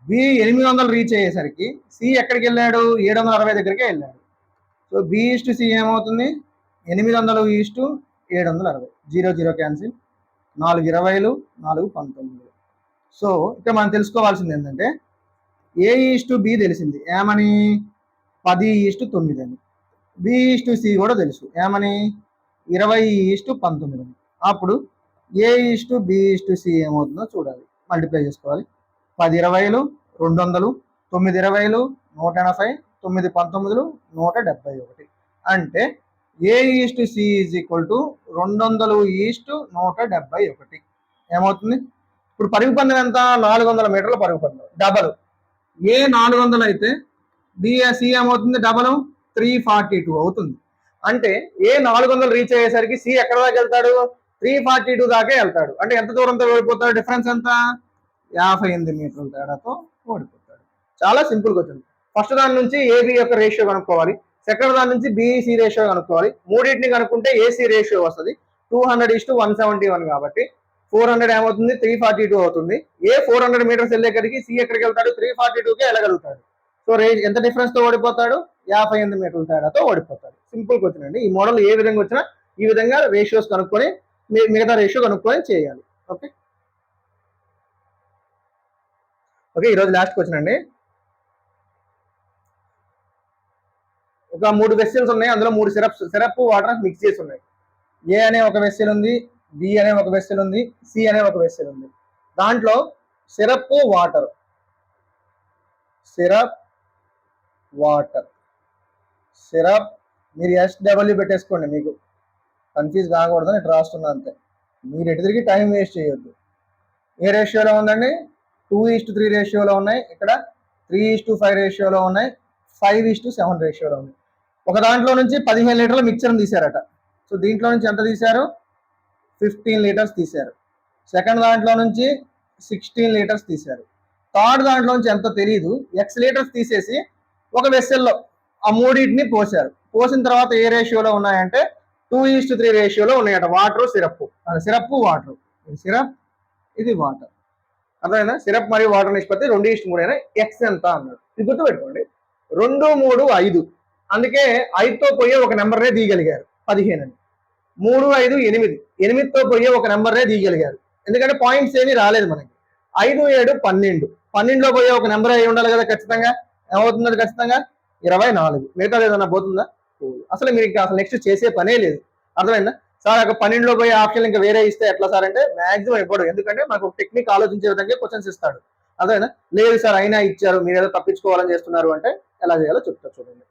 బి 800 రీచ్ అయ్యేసరికి సి ఎక్కడికి వెళ్ళాడు? 760 దగ్గరికే వెళ్ళాడు. సో B/C ఏమవుతుంది? 800:760. 0 0 క్యాన్సిల్. 4 20లు, 4 19. సో ఇక్కడ మనం తెలుసుకోవాల్సింది ఏంటంటే A/B తెలిసింది ఏమని? 10:9 అని. B/C కూడా తెలుసు ఏమని? 20:19 అని. అప్పుడు A/B/C ఏమవుతుందో చూడాలి, మల్టిప్లై చేసుకోవాలి. 10 20లు 200, 9 20లు 180, 9 19లు 171. అంటే A/C ఈజ్ ఈక్వల్ టు 200:171. ఏమవుతుంది? ఇప్పుడు పరుగు పందెం ఎంత? 400 మీటర్ల పరుగు పందెం. డబల్ ఏ 400 అయితే బిఎస్సి ఏమవుతుంది? డబల్ 342 అవుతుంది. అంటే ఏ 400 రీచ్ అయ్యేసరికి సి ఎక్కడ దాకా వెళ్తాడు? 342 దాకా వెళ్తాడు. అంటే ఎంత దూరంతో ఓడిపోతాడు? డిఫరెన్స్ ఎంత? 58 మీటర్ల తేడాతో ఓడిపోతాడు. చాలా సింపుల్ క్వశ్చన్. ఫస్ట్ దాని నుంచి ఏబి యొక్క రేషియో కనుక్కోవాలి. సెకండ్ దాని నుంచి బిసి రేషియో కనుక్కోవాలి. మూడింటిని కనుక్కుంటే ఏసీ రేషియో వస్తుంది 200:171 కాబట్టి 400 ఏమవుతుంది? 342 అవుతుంది. ఏ 400 మీటర్స్ వెళ్ళేకడికి సి ఎక్కడికి వెళ్తాడు? 342కే వెళ్ళగలుగుతాడు. సో ఎంత డిఫరెన్స్ తో ఓడిపోతాడు? 58 మీటర్ల తేడాతో ఓడిపోతాడు. సింపుల్ క్వశ్చన్ అండి. ఈ మోడల్ ఏ విధంగా వచ్చినా ఈ విధంగా రేషియోస్ కనుక్కొని మిగతా రేషియో కనుక్కొని చేయాలి. ఓకే ఓకే ఈరోజు లాస్ట్ క్వశ్చన్ అండి. ఒక 3 వెస్సెల్స్ ఉన్నాయి, అందులో 3 సిరప్ వాటర్ మిక్స్ చేసి ఉన్నాయి. ఏ అనే ఒక వెస్సెల్ ఉంది, బి అనే ఒక వెస్సెల్ ఉంది, సి అనే ఒక వెస్సెల్ ఉంది. దాంట్లో సిరప్ వాటర్ సిరప్ మీరు SW పెట్టేసుకోండి, మీకు కన్ఫ్యూజ్ కాకూడదని ఇట్లా రాస్తున్నా అంతే. మీరు ఎటు తిరిగి టైం వేస్ట్ చేయొద్దు. ఏ రేషియోలో ఉందండి? 2:3 రేషియోలో ఉన్నాయి, ఇక్కడ 3:5 రేషియోలో ఉన్నాయి, 5:7 రేషియోలో ఉన్నాయి. ఒక దాంట్లో నుంచి 15 లీటర్ల మిక్చర్ని తీశారట. సో దీంట్లో నుంచి ఎంత తీశారు? 15 లీటర్స్ తీశారు. సెకండ్ దాంట్లో నుంచి 16 లీటర్స్ తీశారు. థర్డ్ దాంట్లో నుంచి ఎంతో తెలియదు, X లీటర్స్ తీసేసి ఒక వెస్సెల్లో ఆ మూడింటిని పోసారు. పోసిన తర్వాత ఏ రేషియోలో ఉన్నాయంటే 2:3 రేషియోలో ఉన్నాయట. వాటర్ సిరప్ వాటర్, ఇది సిరప్, ఇది వాటర్. అర్థమైందా? సిరప్ మరియు వాటర్ నిష్పత్తి 2:3 అయినా ఎక్స్ ఎంత అన్నాడు. ఇది గుర్తుపెట్టుకోండి. 2, 3, 5. అందుకే 5తో పోయే ఒక నెంబర్నే తీయగలిగారు 15 అని. 3, 5, 8. 8తో పోయే ఒక నెంబర్నే తీయగలిగారు, ఎందుకంటే పాయింట్స్ ఏమీ రాలేదు మనకి. 5, 7, 12. 12లో పోయే ఒక నెంబర్ అయి ఉండాలి కదా ఖచ్చితంగా. ఏమవుతుంది ఖచ్చితంగా? 24. మిగతాది ఏదన్నా పోతుందా? అసలు మీరు ఇంకా నెక్స్ట్ చేసే పనే లేదు. అర్థమైందా? సార్ ఒక 12లో పోయే ఆప్షన్ ఇంకా వేరే ఇస్తే ఎట్లా సార్ అంటే మాక్సిమం ఇవ్వడు, ఎందుకంటే మనకు టెక్నిక్ ఆలోచించే విధంగా క్వశ్చన్స్ ఇస్తాడు. అర్థమైందా? లేదు సార్ అయినా ఇచ్చారు, మీరు ఏదో తప్పించుకోవాలని చేస్తున్నారు అంటే ఎలా చేయాలో చెప్తా చూడండి.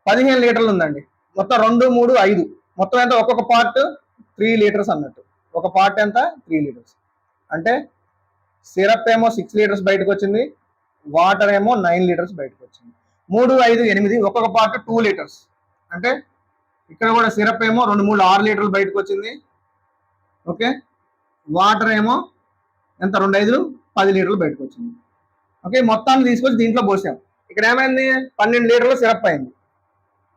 15 లీటర్లు ఉందండి, మొత్తం 2, 3, 5, మొత్తం ఎంత? ఒక్కొక్క పార్ట్ 3 లీటర్స్ అన్నట్టు. ఒక పార్ట్ ఎంత? 3 లీటర్స్. అంటే సిరప్ ఏమో 6 లీటర్స్ బయటకు వచ్చింది, వాటర్ ఏమో 9 లీటర్స్ బయటకు వచ్చింది. 3, 5, 8, ఒక్కొక్క పార్ట్ 2 లీటర్స్. అంటే ఇక్కడ కూడా సిరప్ ఏమో 2, 3, 6 లీటర్లు బయటకు వచ్చింది. ఓకే, వాటర్ ఏమో ఎంత? 2, 5, 10 లీటర్లు బయటకు వచ్చింది. ఓకే, మొత్తాన్ని తీసుకొచ్చి దీంట్లో పోసాం. ఇక్కడ ఏమైంది? 12 లీటర్లు సిరప్ అయింది.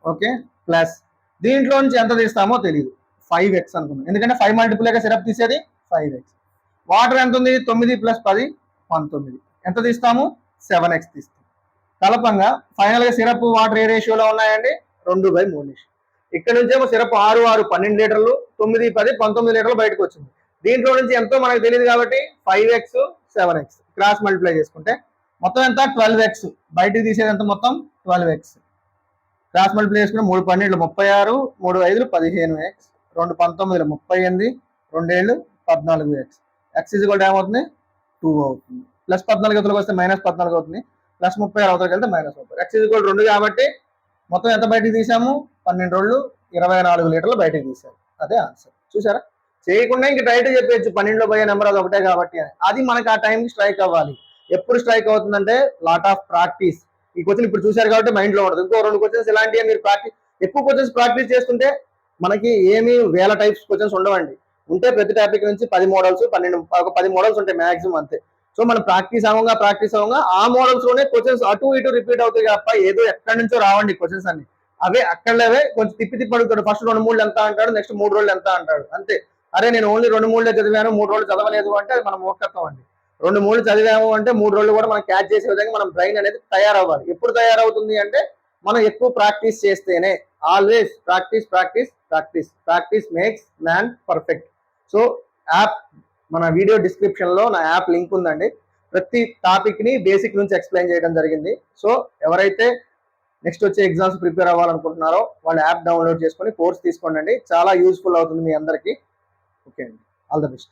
ఓకే, ప్లస్ దీంట్లో నుంచి ఎంత తీస్తామో తెలియదు, 5x అనుకున్నాం, ఎందుకంటే 5 మల్టిపుల్గా సిరప్ తీసేది 5x. వాటర్ ఎంత ఉంది? 9 + 10 19. ఎంత తీస్తాము? 7x తీస్తాం. కలపంగా ఫైనల్ గా సిరప్ వాటర్ ఏ రేషియోలో ఉన్నాయండి? 2/3. ఇక్కడ నుంచేమో సిరప్ 6, 6, 12 లీటర్లు, 9, 10, 19 లీటర్లు బయటకు వచ్చింది. దీంట్లో నుంచి ఎంతో మనకు తెలియదు కాబట్టి 5x 7x క్రాస్ మల్టిప్లై చేసుకుంటే మొత్తం ఎంత? 12x. బయటకు తీసేది ఎంత? మొత్తం 12x. క్రాస్ మల్టిప్లై చేసుకుంటే 3 12 36, 3 5 15x, 2 19 38, 2 14x. x ఏమవుతుంది? 2 అవుతుంది. ప్లస్ 14 అవతలకు వస్తే -14 అవుతుంది, ప్లస్ 30 అవతలకు వెళ్తే -30. x 2 కాబట్టి మొత్తం ఎంత బయటకు తీసాము? 12 రోజులు 24 లీటర్లు బయటకు తీసారు. అదే ఆన్సర్. చూసారా? చేయకుండా ఇంక డైరెక్ట్ చెప్పచ్చు 12లో పోయే నెంబర్ అది ఒకటే కాబట్టి అని. అది మనకి ఆ టైంకి స్ట్రైక్ అవ్వాలి. ఎప్పుడు స్ట్రైక్ అవుతుందంటే లాట్ ఆఫ్ ప్రాక్టీస్. ఈ క్వశ్చన్ ఇప్పుడు చూసారు కాబట్టి మైండ్ లో ఉండదు. ఇంకో 2 క్వశ్చన్స్ ఇలాంటివి మీరు ఎక్కువ క్వశ్చన్స్ ప్రాక్టీస్ చేస్తుంటే మనకి ఏమి వేల టైప్స్ క్వశ్చన్స్ ఉండవండి. ఉంటే ప్రతి టాపిక్ నుంచి 10 మోడల్స్ 10 మోడల్స్ ఉంటాయి మాక్సిమం, అంతే. సో మనం ప్రాక్టీస్ అవ్వగా ఆ మోడల్స్ లోనే క్వశ్చన్స్ అటు ఇటు రిపీట్ అవుతాయి తప్ప ఏదో ఎక్కడి నుంచో రావండి క్వశ్చన్స్ అన్ని. అవే అక్కడలేవే కొంచెం తిప్పి అడుగుతాడు. ఫస్ట్ 2 3 ఎంత అంటాడు, నెక్స్ట్ 3 రోజులు ఎంత అంటాడు, అంతే. అరే నేను ఓన్లీ 2 3 చదివాను, 3 రోజులు చదవలేదు అంటే అది మనం మూర్ఖత్వం అండి. 2 3 చదివాము అంటే 3 రోజులు కూడా మనం క్యాచ్ చేసే విధంగా మనం బ్రెయిన్ అనేది తయారవ్వాలి. ఎప్పుడు తయారవుతుంది అంటే మనం ఎక్కువ ప్రాక్టీస్ చేస్తేనే. Always practice practice practice. Practice makes man perfect. So app మన వీడియో డిస్క్రిప్షన్ లో నా యాప్ లింక్ ఉందండి. ప్రతి టాపిక్ ని బేసిక్ నుంచి ఎక్స్ప్లెయిన్ చేయడం జరిగింది. సో ఎవరైతే నెక్స్ట్ వచ్చే ఎగ్జామ్స్ ప్రిపేర్ అవ్వాలనుకుంటున్నారో వాళ్ళ యాప్ డౌన్లోడ్ చేసుకొని కోర్స్ తీసుకోండి. చాలా యూస్ఫుల్ అవుతుంది మీ అందరికీ. ఓకే అండి, ఆల్ ద బెస్ట్.